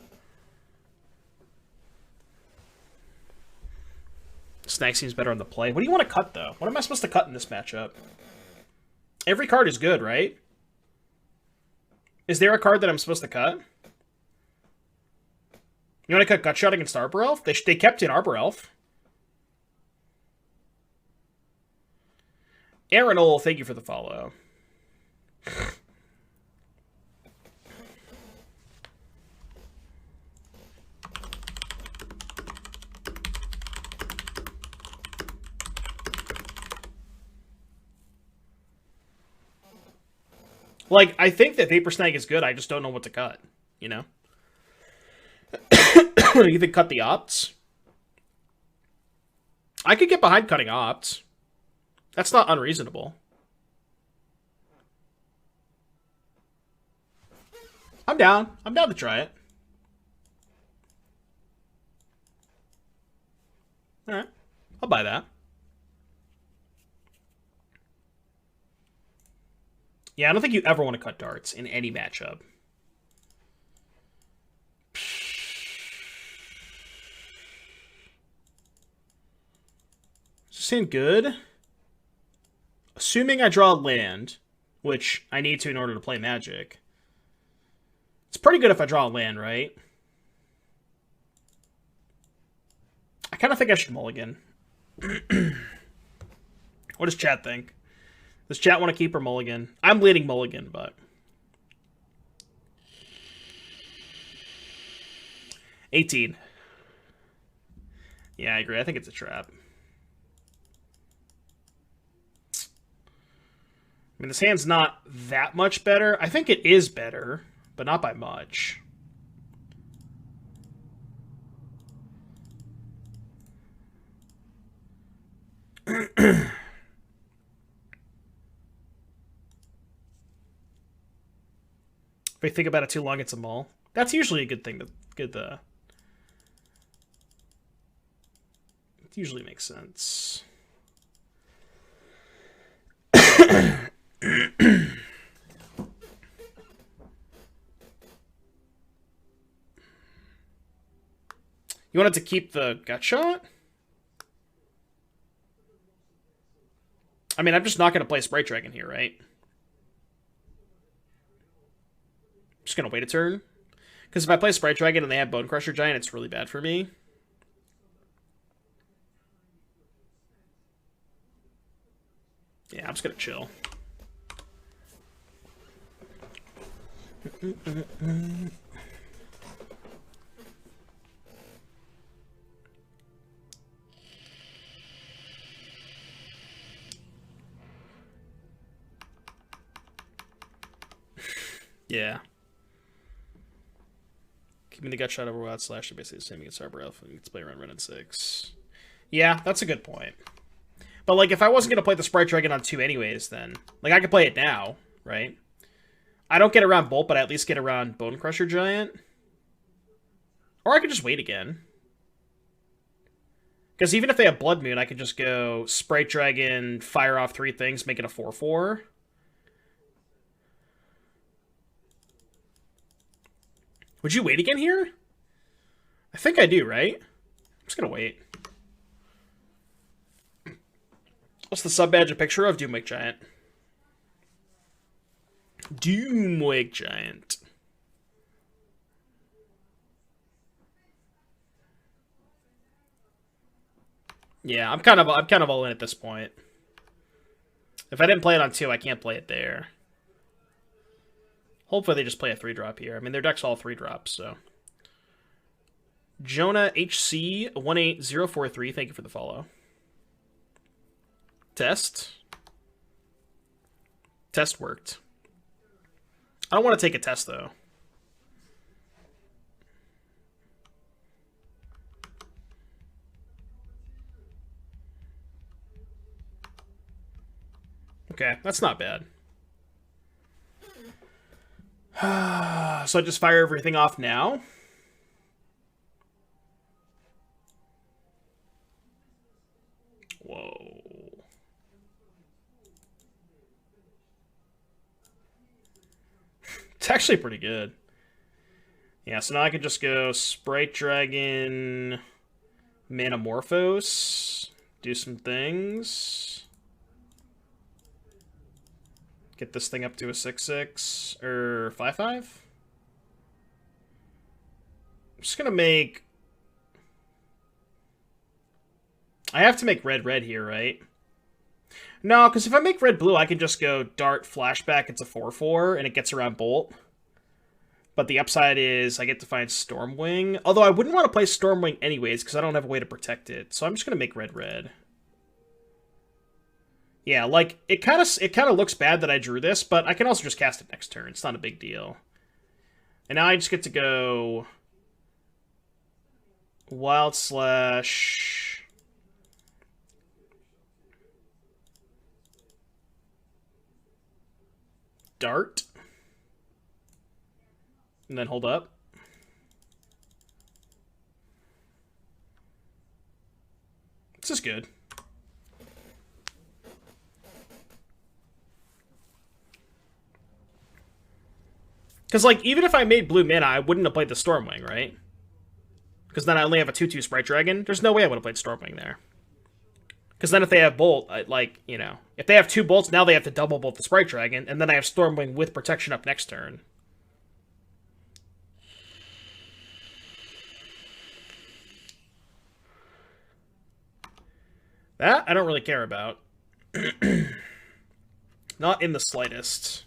Speaker 1: Snag seems better on the play. What do you want to cut, though? What am I supposed to cut in this matchup? Every card is good, right? Is there a card that I'm supposed to cut? You want to cut Gutshot against Arbor Elf? They kept in Arbor Elf. Aaron Ol, thank you for the follow. Like, I think that Vapor Snag is good, I just don't know what to cut, you know? You think cut the Opts? I could get behind cutting Opts. That's not unreasonable. I'm down. I'm down to try it. Alright. I'll buy that. Yeah, I don't think you ever want to cut darts in any matchup. Does this seem good? Assuming I draw land, which I need to in order to play Magic. It's pretty good if I draw a land, right? I kind of think I should mulligan. What does chat think? Does chat want to keep or mulligan? I'm leaning mulligan, but... 18. Yeah, I agree. I think it's a trap. I mean, this hand's not that much better. I think it is better, but not by much. If I think about it too long, it's a mull. That's usually a good thing. It usually makes sense. You wanted to keep the Gutshot? I mean, I'm just not going to play Sprite Dragon here, right? Just going to wait a turn. Because if I play Sprite Dragon and they have Bone Crusher Giant, it's really bad for me. Yeah, I'm just going to chill. Yeah. Keeping the Gutshot over Wild Slash are basically the same against Arbor Elf and you can play around Run and 6. Yeah, that's a good point. But, like, if I wasn't going to play the Sprite Dragon on 2 anyways, then... Like, I could play it now, right? I don't get around Bolt, but I at least get around Bone Crusher Giant. Or I could just wait again. Because even if they have Blood Moon, I could just go Sprite Dragon, fire off 3 things, make it a 4/4. Would you wait again here? I think I do, right? I'm just gonna wait. What's the sub badge a picture of? Doomwake Giant. Doomwake Giant. Yeah, I'm kind of all in at this point. If I didn't play it on 2, I can't play it there. Hopefully they just play a 3-drop here. I mean, their deck's all 3-drops, so. Jonah HC18043, thank you for the follow. Test. Test worked. I don't want to take a test, though. Okay, that's not bad. So I just fire everything off now? Whoa. It's actually pretty good. Yeah, so now I can just go Sprite Dragon, Manamorphose, do some things. Get this thing up to a 6/6 or 5/5. I'm just gonna make. I have to make red here, right? No, because if I make red blue, I can just go Dart Flashback. It's a 4/4 and it gets around Bolt. But the upside is I get to find Stormwing. Although I wouldn't want to play Stormwing anyways because I don't have a way to protect it. So I'm just gonna make red. Yeah, like, it kind of looks bad that I drew this, but I can also just cast it next turn. It's not a big deal. And now I just get to go Wild Slash Dart. And then hold up. This is good. Because, like, even if I made blue mana, I wouldn't have played the Stormwing, right? Because then I only have a 2/2 Sprite Dragon. There's no way I would have played Stormwing there. Because then if they have Bolt, like, you know, if they have 2 bolts, now they have to double bolt the Sprite Dragon, and then I have Stormwing with protection up next turn. That I don't really care about. Not in the slightest.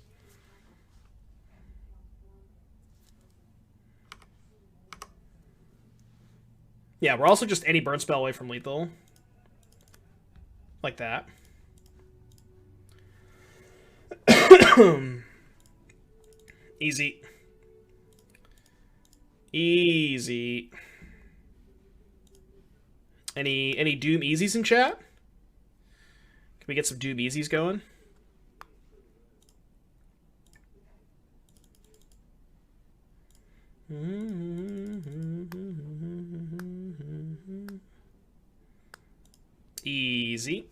Speaker 1: Yeah, we're also just any burn spell away from lethal. Like that. Easy. Easy. Any Doom Easies in chat? Can we get some Doom Easies going? Easy.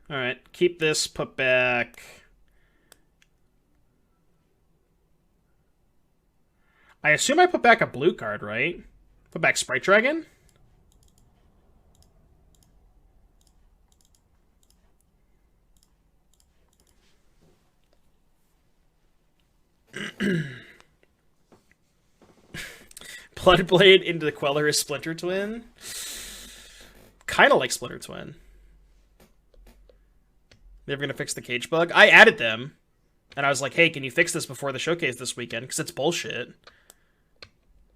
Speaker 1: Alright, keep this, put back. I assume I put back a blue card, right? Put back Sprite Dragon? Bloodblade into the Queller is Splinter Twin? Kind of like Splinter Twin. They're gonna fix the cage bug? I added them. And I was like, hey, can you fix this before the showcase this weekend? Because it's bullshit.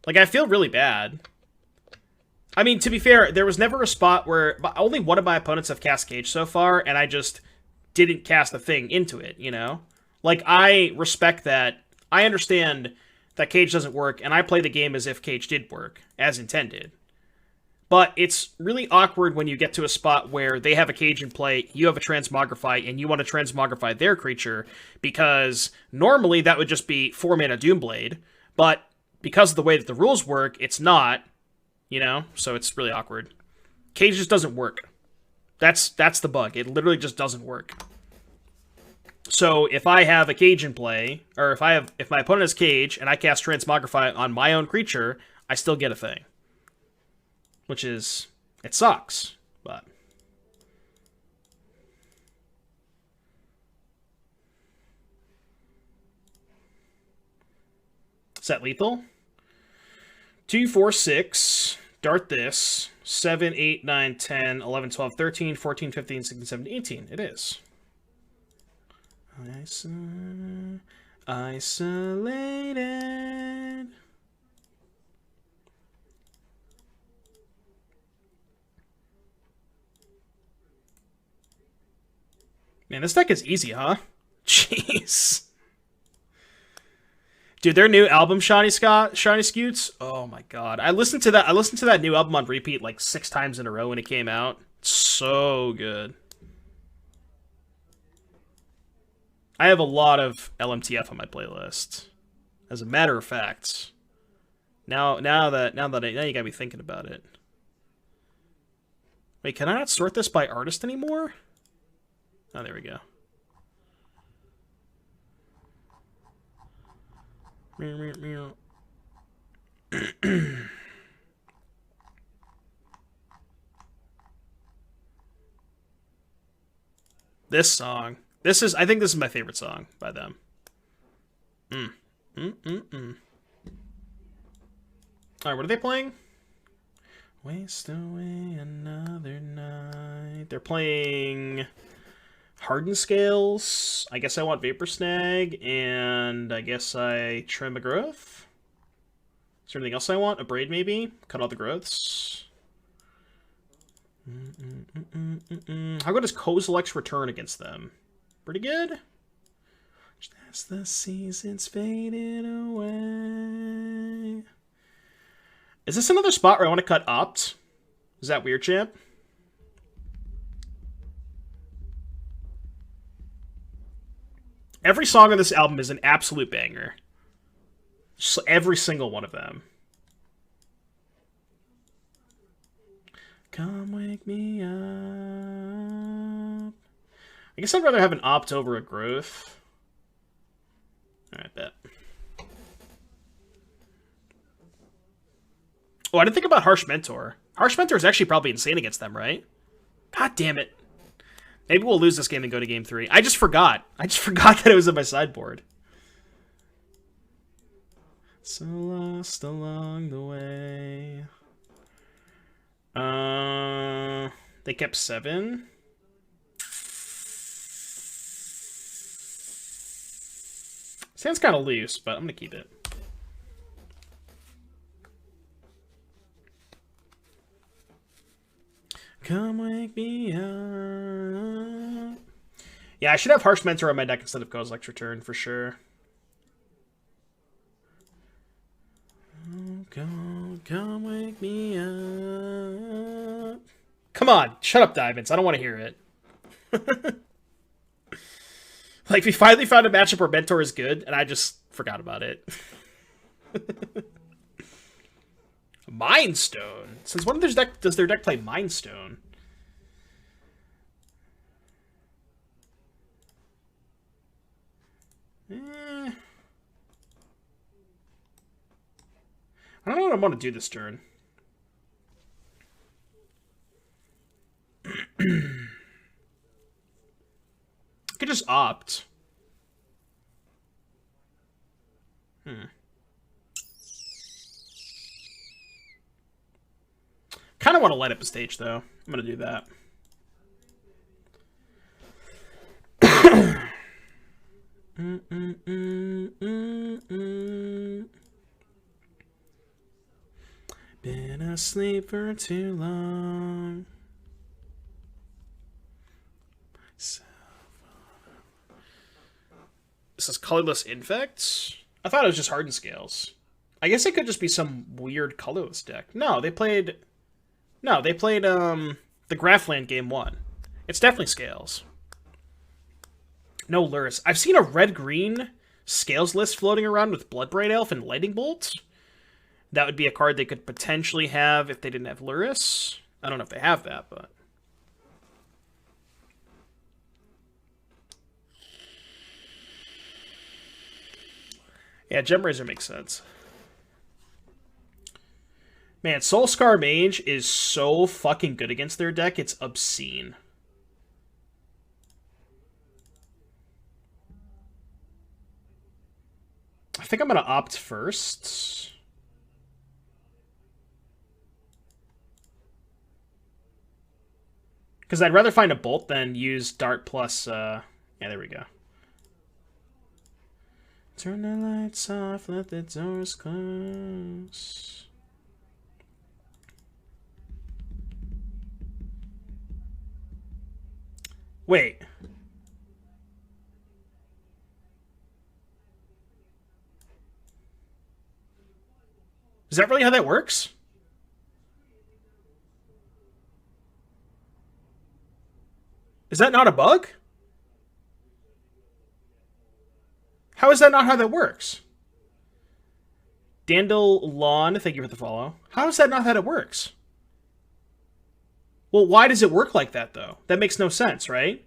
Speaker 1: Like, I feel really bad. I mean, to be fair, there was never a spot where... Only one of my opponents have cast Cage so far, and I just didn't cast a thing into it, you know? Like, I respect that. I understand that Cage doesn't work, and I play the game as if Cage did work, as intended. But it's really awkward when you get to a spot where they have a Cage in play, you have a Transmogrify, and you want to Transmogrify their creature, because normally that would just be 4-mana Doomblade, but because of the way that the rules work, it's not, you know? So it's really awkward. Cage just doesn't work. That's the bug. It literally just doesn't work. So if I have a Cage in play, or if my opponent has Cage and I cast Transmogrify on my own creature, I still get a thing. Which is, it sucks, but. Set lethal. 2, 4, 6. Dart this. 7, 8, 9, 10, 11, 12, 13, 14, 15, 16, 17, 18. It is. Isolated. Man, this deck is easy, huh? Jeez. Dude, their new album, Shiny Scoots. Oh my god, I listened to that new album on repeat like 6 times in a row when it came out. So good. I have a lot of LMTF on my playlist. As a matter of fact, now you gotta be thinking about it. Wait, can I not sort this by artist anymore? Oh, there we go. This song. I think this is my favorite song by them. Alright, what are they playing? Waste away another night. They're playing Hardened Scales. I guess I want Vapor Snag, and I guess I trim a growth. Is there anything else I want? A braid, maybe? Cut all the growths. How good does Kozilek's return against them? Pretty good. As the seasons faded away. Is this another spot where I want to cut Opt? Is that weird, champ? Every song on this album is an absolute banger. Just every single one of them. Come wake me up. I guess I'd rather have an Opt over a growth. Alright, bet. Oh, I didn't think about Harsh Mentor. Harsh Mentor is actually probably insane against them, right? God damn it. Maybe we'll lose this game and go to game 3. I just forgot. I just forgot that it was in my sideboard. So lost along the way. They kept 7. Sounds kind of loose, but I'm gonna keep it. Come wake me up. Yeah, I should have Harsh Mentor on my deck instead of Kozilek's Return for sure. Oh, come wake me up. Come on, shut up, Diamonds. I don't want to hear it. Like, we finally found a matchup where Mentor is good, and I just forgot about it. Mind Stone. Since when does their deck play Mind Stone? I don't know what I want to do this turn. I could just opt. Kind of want to light up a stage, though. I'm going to do that. Been asleep for too long. This is Colorless Infects? I thought it was just Hardened Scales. I guess it could just be some weird colorless deck. No, they played the Graphland game 1. It's definitely Scales. No Lurrus. I've seen a red-green Scales list floating around with Bloodbraid Elf and Lightning Bolt. That would be a card they could potentially have if they didn't have Lurrus. I don't know if they have that, but... Yeah, Gem Razor makes sense. Man, Soul Scar Mage is so fucking good against their deck, it's obscene. I think I'm going to opt first. Because I'd rather find a Bolt than use Dart plus... yeah, there we go. Turn the lights off, let the doors close. Wait. Is that really how that works? Is that not a bug? How is that not how that works? Dandel Lawn, thank you for the follow. How is that not how it works? Well, why does it work like that, though? That makes no sense, right?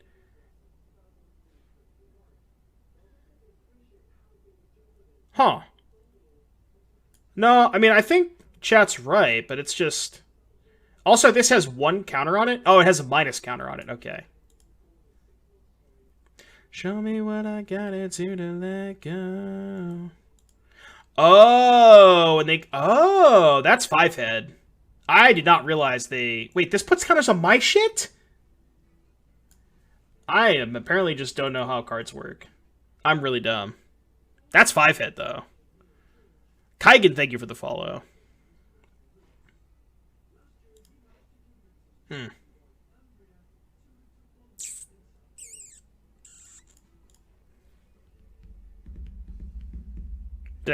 Speaker 1: Huh. No, I mean, I think chat's right, but it's just... Also, this has one counter on it? Oh, it has a minus counter on it. Okay. Show me what I gotta do to let go. Oh, and they... Oh, that's 5-head. I did not realize they... Wait, this puts counters on my shit? I am apparently just don't know how cards work. I'm really dumb. That's 5-head, though. Kaigan, thank you for the follow. Did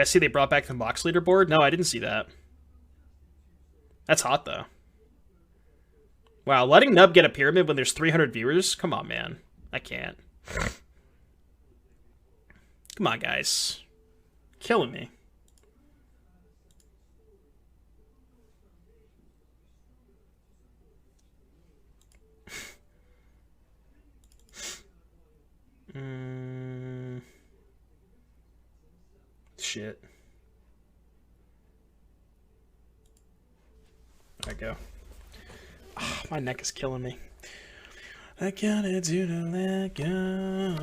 Speaker 1: I see they brought back the Mox leaderboard? No, I didn't see that. That's hot, though. Wow, letting Nub get a pyramid when there's 300 viewers? Come on, man. I can't. Come on, guys. Killing me. Shit. There I go. Oh, my neck is killing me. I gotta do to let go.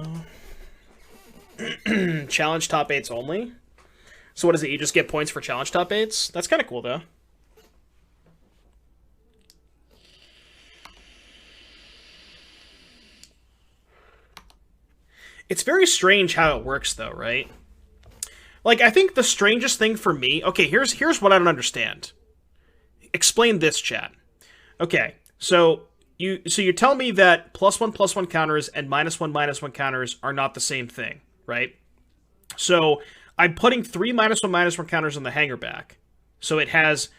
Speaker 1: Challenge top 8s only? So what is it? You just get points for challenge top 8s? That's kind of cool, though. It's very strange how it works, though, right? Like, I think the strangest thing for me... Okay, here's what I don't understand. Explain this, chat. Okay, so you tell me that +1/+1 counters and -1/-1 counters are not the same thing, right? So I'm putting 3 -1/-1 counters on the hanger back. So it has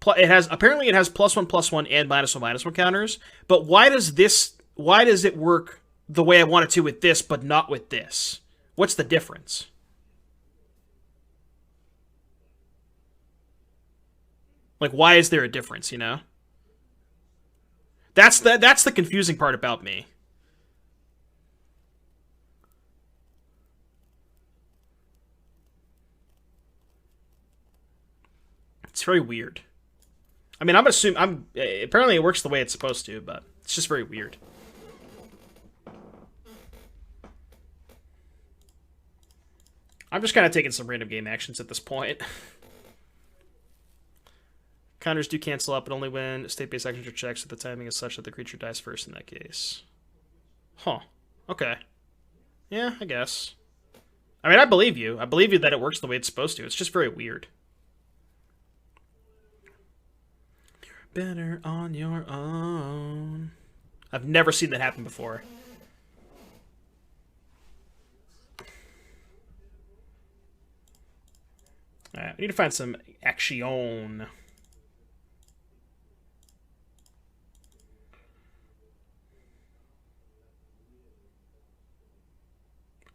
Speaker 1: apparently it has +1/+1 and -1/-1 counters. But why does it work the way I want it to with this, but not with this? What's the difference? Like, why is there a difference, you know? That's the confusing part about me. It's very weird. I mean, apparently it works the way it's supposed to, but it's just very weird. I'm just kind of taking some random game actions at this point. Counters do cancel out, but only when state-based actions are checked, so the timing is such that the creature dies first in that case. Huh. Okay. Yeah, I guess. I mean, I believe you. I believe you that it works the way it's supposed to. It's just very weird. You're better on your own. I've never seen that happen before. Alright, we need to find some action.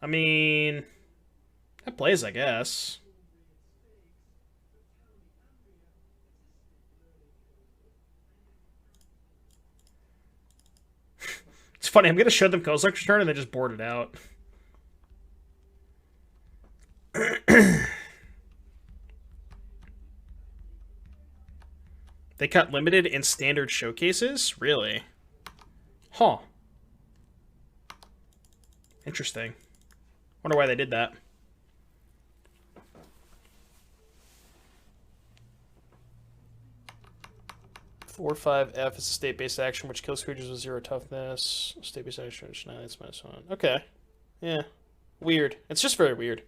Speaker 1: I mean, that plays, I guess. It's funny, I'm going to show them Kozilek's turn and they just board it out. They cut limited and standard showcases? Really? Huh. Interesting. Wonder why they did that. Four 5F is a state-based action which kills creatures with 0 toughness. State-based action which annihilates -1. Okay. Yeah. Weird. It's just very weird.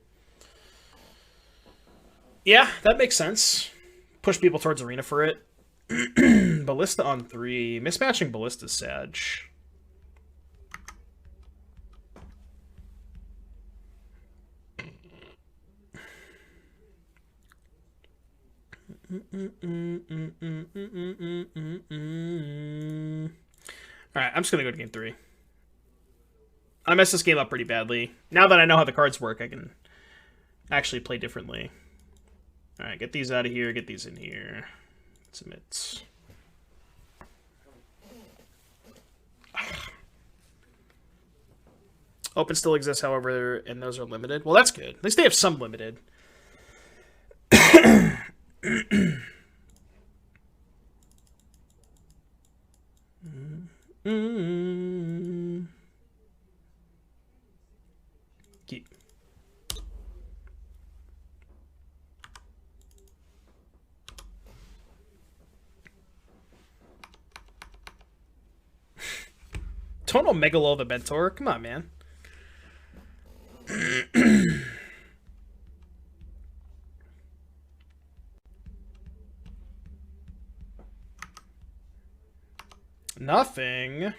Speaker 1: Yeah, that makes sense. Push people towards arena for it. Ballista on 3. Mismatching Ballista's Sag. Alright, I'm just gonna go to game 3. I messed this game up pretty badly. Now that I know how the cards work, I can actually play differently. Alright, get these out of here, get these in here. Submit. Open still exists, however, and those are limited. Well, that's good. At least they have some limited. Keep. Total Megalo the Mentor? Come on, man. Nothing.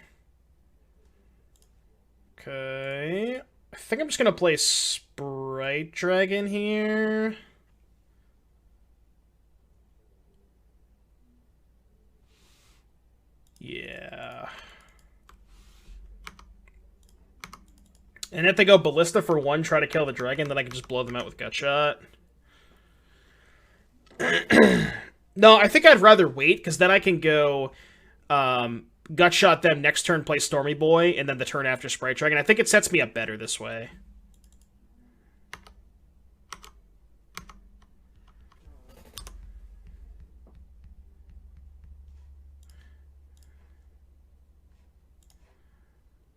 Speaker 1: Okay. I think I'm just gonna play Sprite Dragon here. Yeah. And if they go Ballista for 1, try to kill the dragon, then I can just blow them out with Gutshot. No, I think I'd rather wait, because then I can go Gutshot them next turn, play Stormy Boy, and then the turn after Sprite Dragon. I think it sets me up better this way.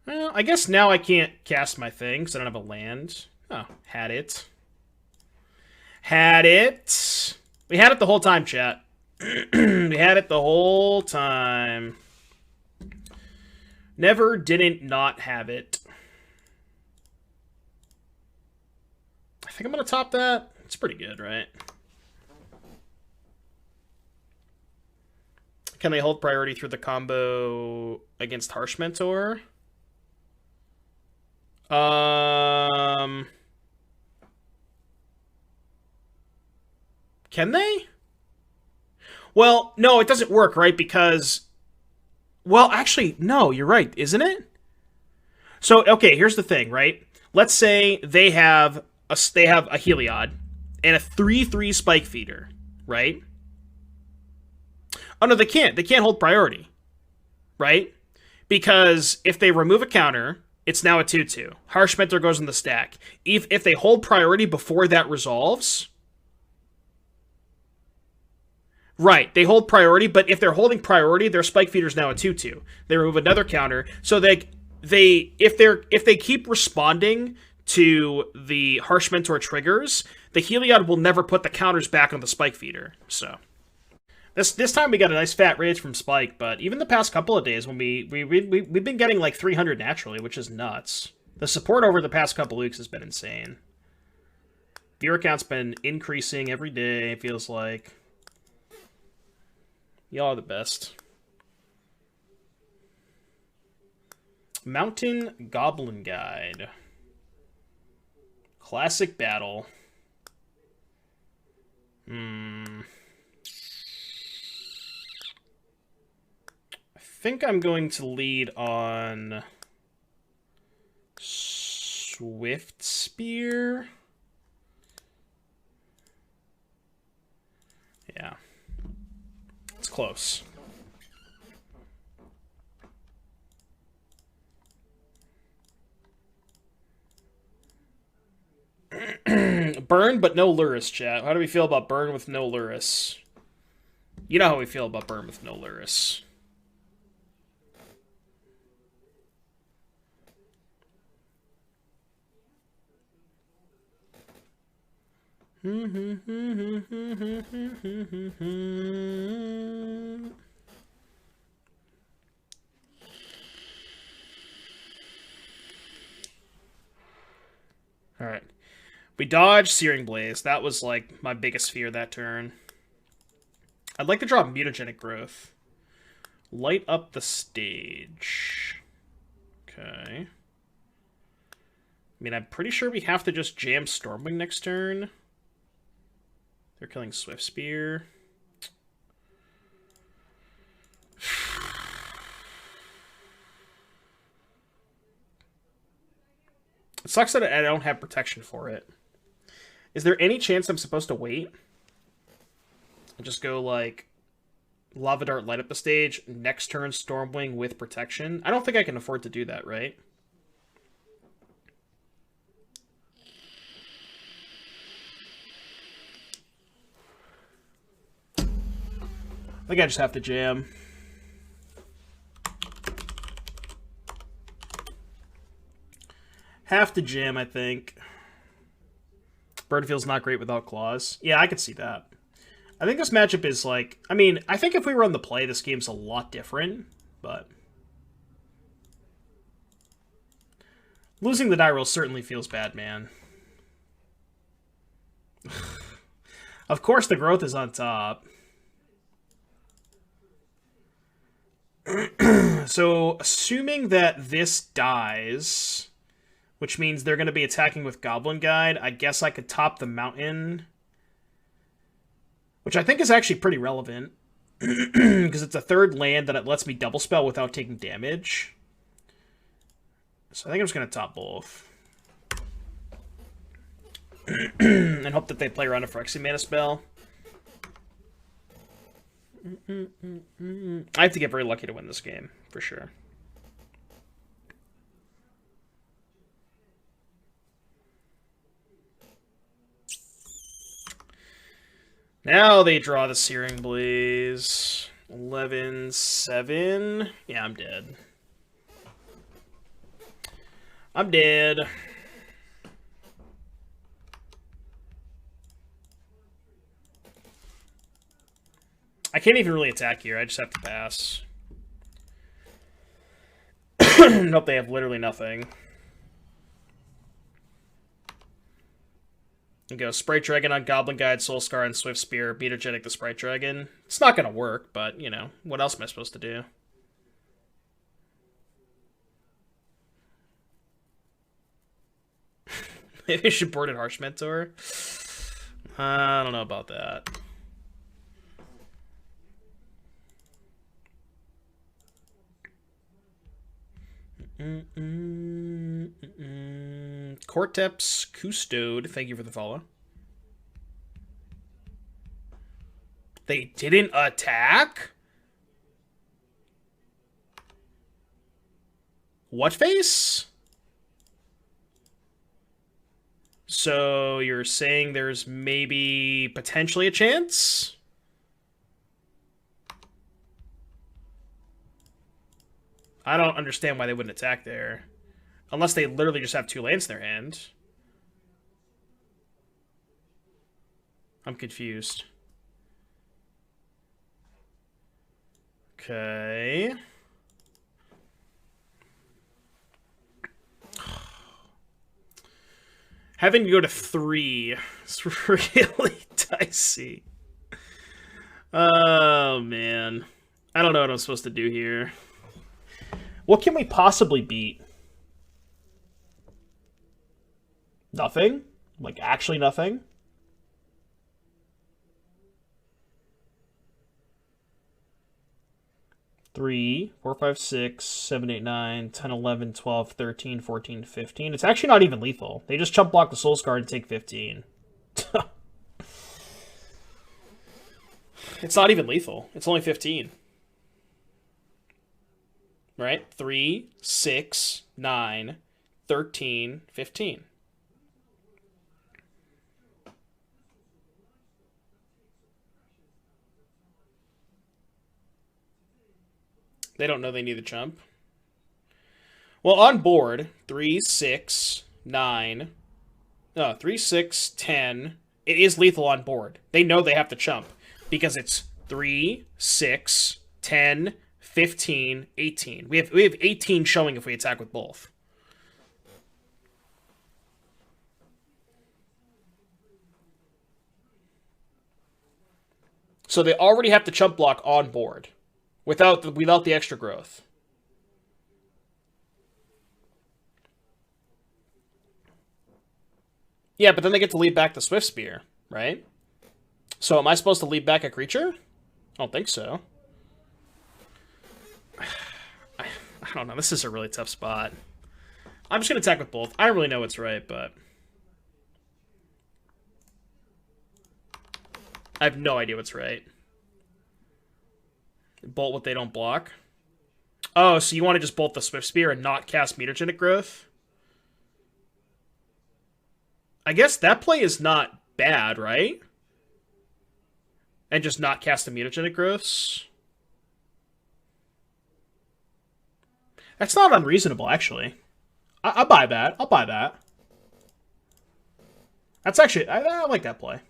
Speaker 1: Well, I guess now I can't cast my thing, because I don't have a land. Oh, had it. Had it. We had it the whole time, chat. We had it the whole time. Never didn't not have it. I think I'm going to top that. It's pretty good, right? Can they hold priority through the combo against Harsh Mentor? Can they? Well, no, it doesn't work, right? Because, well, actually, no, you're right, isn't it? So, okay, here's the thing, right? Let's say they have a Heliod and a 3/3 Spike Feeder, right? Oh no, they can't. They can't hold priority, right? Because if they remove a counter, it's now a 2/2. Harsh Mentor goes in the stack. If they hold priority before that resolves, right, they hold priority, but if they're holding priority, their Spike Feeder's now a 2/2. They remove another counter, so if they keep responding to the Harsh Mentor triggers, the Heliod will never put the counters back on the Spike Feeder. So this time we got a nice fat raise from Spike, but even the past couple of days when we've been getting like 300 naturally, which is nuts. The support over the past couple weeks has been insane. Viewer count's been increasing every day, it feels like. Y'all are the best. Mountain Goblin Guide. Classic Battle. I think I'm going to lead on Swift Spear. Yeah. It's close. Burn, but no Luris, chat. How do we feel about Burn with no Luris? You know how we feel about Burn with no Luris. Alright. We dodged Searing Blaze. That was, like, my biggest fear that turn. I'd like to draw Mutagenic Growth. Light up the stage. Okay. I mean, I'm pretty sure we have to just jam Stormwing next turn. They're killing Swift Spear. It sucks that I don't have protection for it. Is there any chance I'm supposed to wait? And just go, like, Lava Dart, light up the stage, next turn Stormwing with protection? I don't think I can afford to do that, right? I think I just have to jam. Have to jam, I think. Bird feels not great without claws. Yeah, I could see that. I think this matchup is like... I mean, I think if we run the play, this game's a lot different, but... Losing the die roll certainly feels bad, man. Of course the growth is on top. So, assuming that this dies, which means they're going to be attacking with Goblin Guide, I guess I could top the mountain, which I think is actually pretty relevant, because it's a third land that it lets me double spell without taking damage. So I think I'm just going to top both. And hope that they play around a Phyrexian Mana spell. I have to get very lucky to win this game, for sure. Now they draw the Searing Blaze. 11-7. Yeah, I'm dead. I'm dead. I can't even really attack here. I just have to pass. Nope, they have literally nothing. And go Sprite Dragon on Goblin Guide, Soul Scar, and Swift Spear. Mutagenic the Sprite Dragon. It's not going to work, but, you know, what else am I supposed to do? Maybe I should board it Harsh Mentor. I don't know about that. Corteps Custode, thank you for the follow. They didn't attack? What face? So you're saying there's maybe potentially a chance? I don't understand why they wouldn't attack there. Unless they literally just have 2 lands in their hand. I'm confused. Okay. Having to go to 3 is really dicey. Oh, man. I don't know what I'm supposed to do here. What can we possibly beat? Nothing? Like, actually nothing? Three, 4, 5, 6, 7, 8, 9, 10, 11, 12, 13, 14, 15. It's actually not even lethal. They just chump block the Soul Scar and take 15. It's not even lethal. It's only 15. Right? 3, 6, 9, 13, 15. They don't know they need the chump. Well, on board, 3, 6, 9... No, 3, 6, 10. It is lethal on board. They know they have to chump. Because it's 3, 6, 10, 15, 18. We have 18 showing if we attack with both. So they already have to chump block on board. Without the extra growth. Yeah, but then they get to lead back the Swift Spear, right? So am I supposed to lead back a creature? I don't think so. I don't know. This is a really tough spot. I'm just going to attack with both. I don't really know what's right, but... I have no idea what's right. Bolt what they don't block. Oh, so you want to just bolt the Swift Spear and not cast Mutagenic Growth? I guess that play is not bad, right? And just not cast the Mutagenic Growths? That's not unreasonable, actually. I'll buy that. I'll buy that. That's actually... I like that play.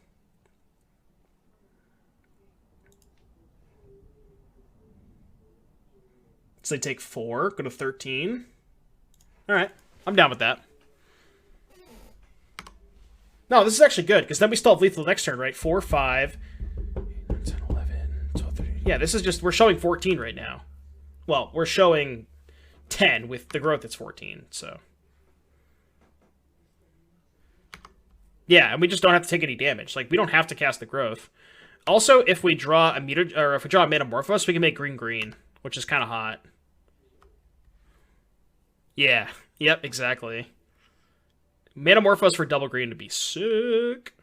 Speaker 1: So they take 4, go to 13. Alright, I'm down with that. No, this is actually good, because then we still have lethal next turn, right? 4, 5, 10, 11, 12, 13. Yeah, this is just... We're showing 14 right now. Well, we're showing 10 with the growth that's 14, so... Yeah, and we just don't have to take any damage. Like, we don't have to cast the growth. Also, if we draw a Metamorphose, we can make green-green, which is kind of hot. Yeah. Yep, exactly. Metamorphose for double green to be sick.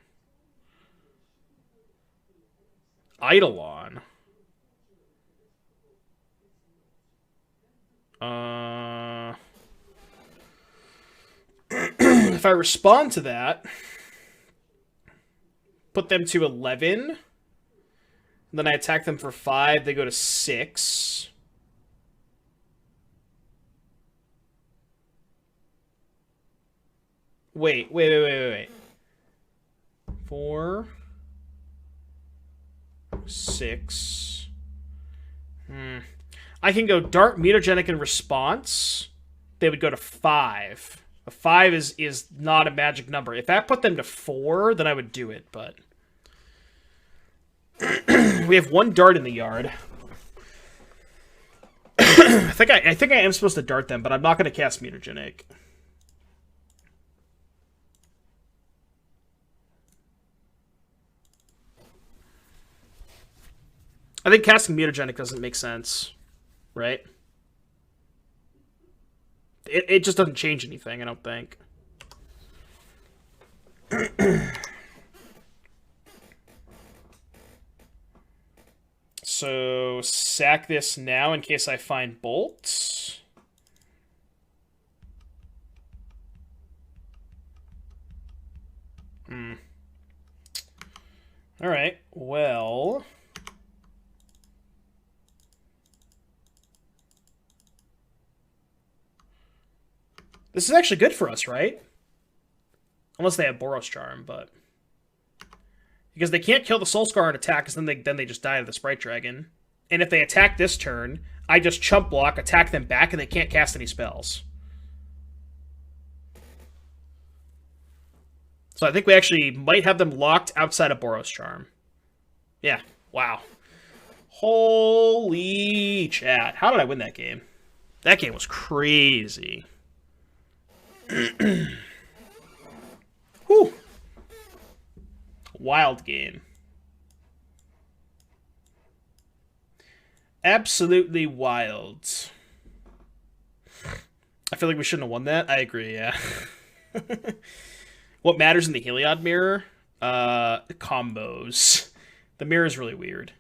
Speaker 1: Eidolon. If I respond to that, put them to 11, then I attack them for 5, they go to 6. Wait. 4, 6. I can go Dart, Mutagenic, in response. They would go to 5. A 5 is not a magic number. If that put them to 4, then I would do it, but... We have 1 Dart in the yard. I think I am supposed to Dart them, but I'm not going to cast Mutagenic. I think casting Mutagenic doesn't make sense, right? It just doesn't change anything, I don't think. So, sack this now in case I find bolts. Alright, well... This is actually good for us, right? Unless they have Boros Charm, but... Because they can't kill the Soulscar and attack, because then they just die to the Sprite Dragon. And if they attack this turn, I just chump block, attack them back, and they can't cast any spells. So I think we actually might have them locked outside of Boros Charm. Yeah, wow. Holy chat. How did I win that game? That game was crazy. Whew. Wild game. Absolutely wild. I feel like we shouldn't have won that. I agree, yeah. What matters in the Heliod mirror? Combos. The mirror is really weird.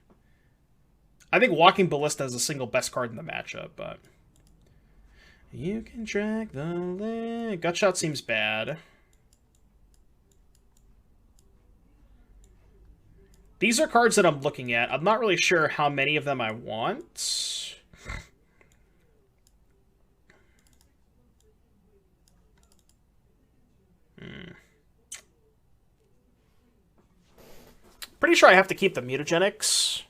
Speaker 1: I think Walking Ballista is the single best card in the matchup, but... You can track the leg. Gutshot seems bad. These are cards that I'm looking at. I'm not really sure how many of them I want. Pretty sure I have to keep the mutagenics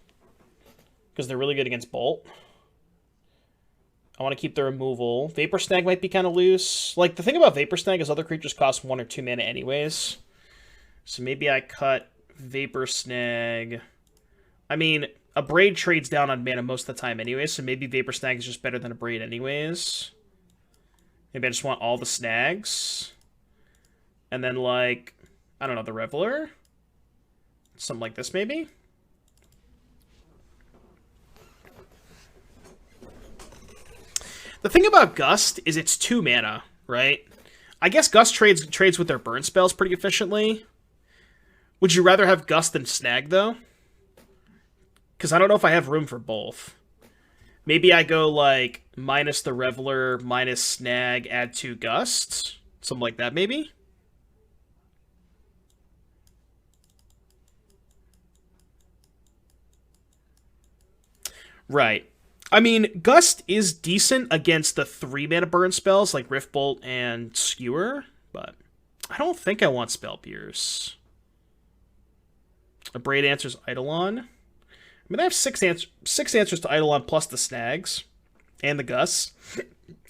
Speaker 1: because they're really good against Bolt. I want to keep the removal. Vapor Snag might be kind of loose. Like, the thing about Vapor Snag is other creatures cost 1 or 2 mana anyways. So maybe I cut Vapor Snag. I mean, a Braid trades down on mana most of the time anyways, so maybe Vapor Snag is just better than a Braid anyways. Maybe I just want all the snags. And then, like, I don't know, the Reveler? Something like this, maybe? The thing about Gust is it's 2 mana, right? I guess Gust trades with their burn spells pretty efficiently. Would you rather have Gust than Snag, though? Because I don't know if I have room for both. Maybe I go, like, minus the Reveler, minus Snag, add 2 Gust. Something like that, maybe? Right. I mean, Gust is decent against the 3-mana burn spells like Rift Bolt and Skewer, but I don't think I want Spell Pierce. A Braid answers Eidolon. I mean, I have six answers to Eidolon plus the Snags and the Gusts.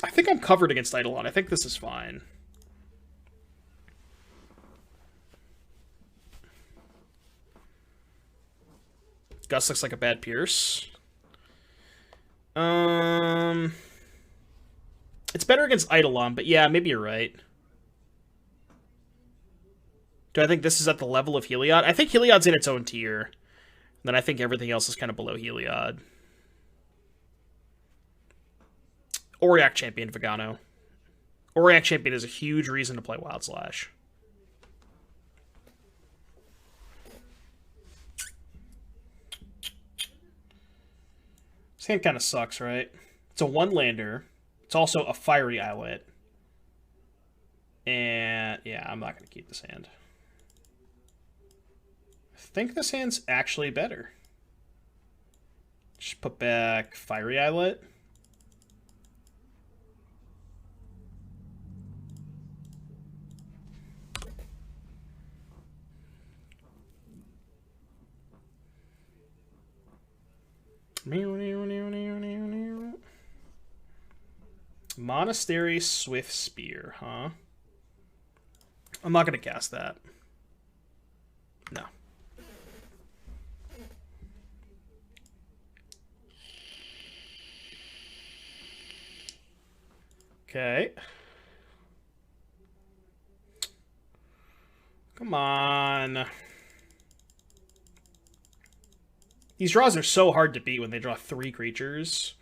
Speaker 1: I think I'm covered against Eidolon. I think this is fine. Gust looks like a bad Pierce. It's better against Eidolon, but yeah, maybe you're right. Do I think this is at the level of Heliod? I think Heliod's in its own tier. Then I think everything else is kind of below Heliod. Auric Champion Vegano. Auric Champion is a huge reason to play Wild Slash. This hand kind of sucks, right? It's a 1-lander. It's also a Fiery Islet. And yeah, I'm not going to keep this hand. I think this hand's actually better. Just put back Fiery Islet. Monastery Swift Spear, huh? I'm not going to cast that. No. Okay. Come on. These draws are so hard to beat when they draw 3 creatures.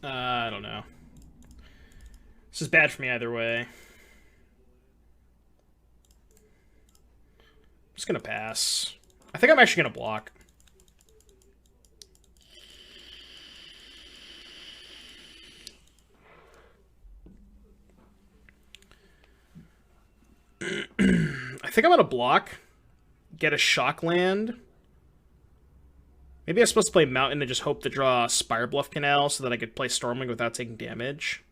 Speaker 1: I don't know. This is bad for me either way. I'm just gonna pass. I think I'm actually gonna block. I think I'm gonna block. Get a shock land. Maybe I was supposed to play Mountain and just hope to draw Spire Bluff Canal so that I could play Stormwing without taking damage.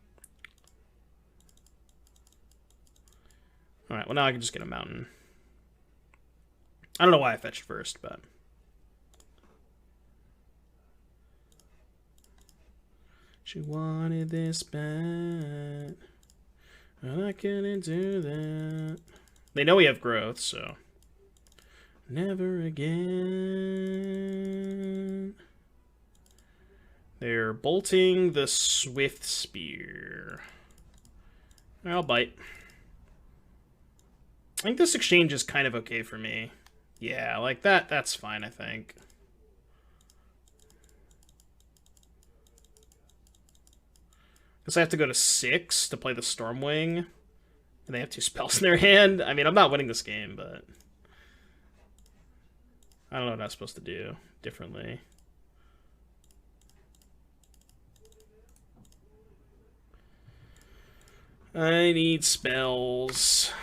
Speaker 1: Alright, well now I can just get a Mountain. I don't know why I fetched first, but... She wanted this bad. And I couldn't do that. They know we have growth, so... Never again. They're bolting the Swift Spear. I'll bite. I think this exchange is kind of okay for me. Yeah, like that's fine, I think. Because I have to go to 6 to play the Stormwing. And they have 2 spells in their hand. I mean, I'm not winning this game, but... I don't know what I'm supposed to do differently. I need spells.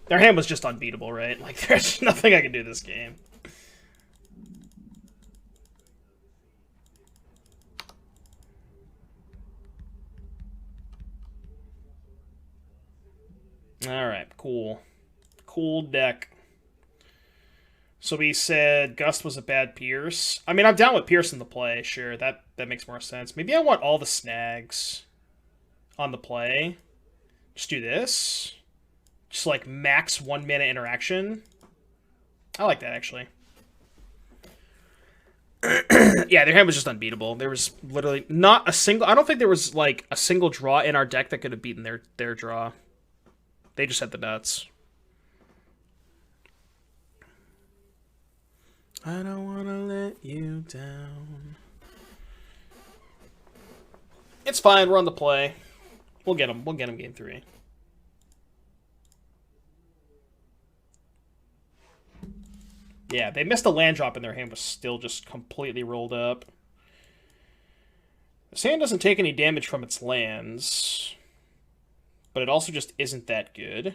Speaker 1: Their hand was just unbeatable, right? Like, there's nothing I can do this game. Alright, cool. Cool deck. So we said Gust was a bad Pierce. I mean, I'm down with Pierce in the play, sure. That makes more sense. Maybe I want all the snags on the play. Just do this. Just, like, max 1 mana interaction. I like that, actually. Yeah, their hand was just unbeatable. There was literally not a single... I don't think there was, like, a single draw in our deck that could have beaten their draw. They just had the nuts. I don't want to let you down. It's fine. We're on the play. We'll get him. We'll get him game 3. Yeah, they missed a land drop and their hand was still just completely rolled up. This hand doesn't take any damage from its lands, but it also just isn't that good.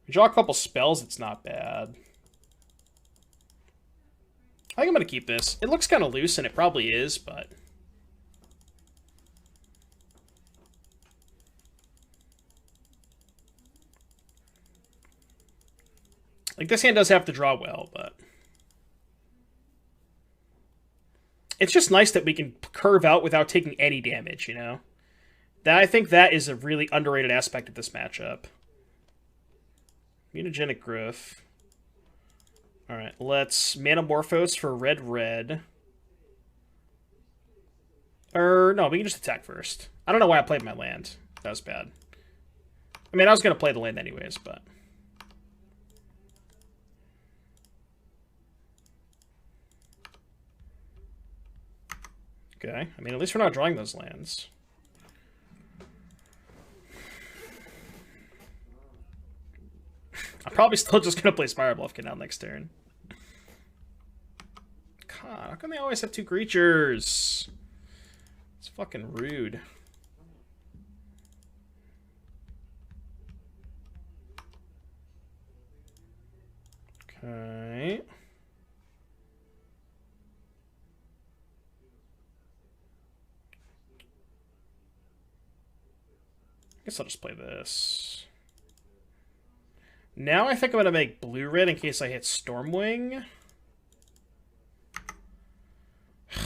Speaker 1: We draw a couple spells, it's not bad. I think I'm going to keep this. It looks kind of loose, and it probably is, but... like, this hand does have to draw well, but... it's just nice that we can curve out without taking any damage, you know? I think that is a really underrated aspect of this matchup. Mutagenic Growth. Alright, let's Manamorphose for red. Or, no, we can just attack first. I don't know why I played my land. That was bad. I mean, I was going to play the land anyways, but... okay, I mean, at least we're not drawing those lands. I'm probably still just going to play Spiral Bluffkin out next turn. God, how come they always have 2 creatures? It's fucking rude. Okay. I guess I'll just play this. Now I think I'm going to make blue-red in case I hit Stormwing. They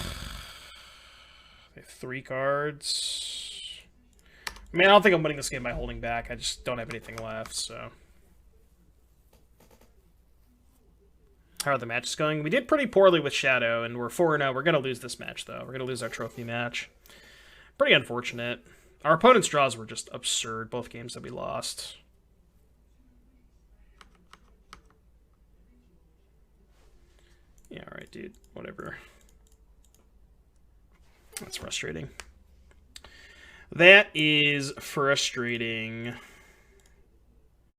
Speaker 1: have 3 cards. I mean, I don't think I'm winning this game by holding back. I just don't have anything left, so... how are the matches going? We did pretty poorly with Shadow, and we're 4-0. We're going to lose this match, though. We're going to lose our trophy match. Pretty unfortunate. Our opponent's draws were just absurd, both games that we lost. Yeah, alright, dude. Whatever. That's frustrating. That is frustrating.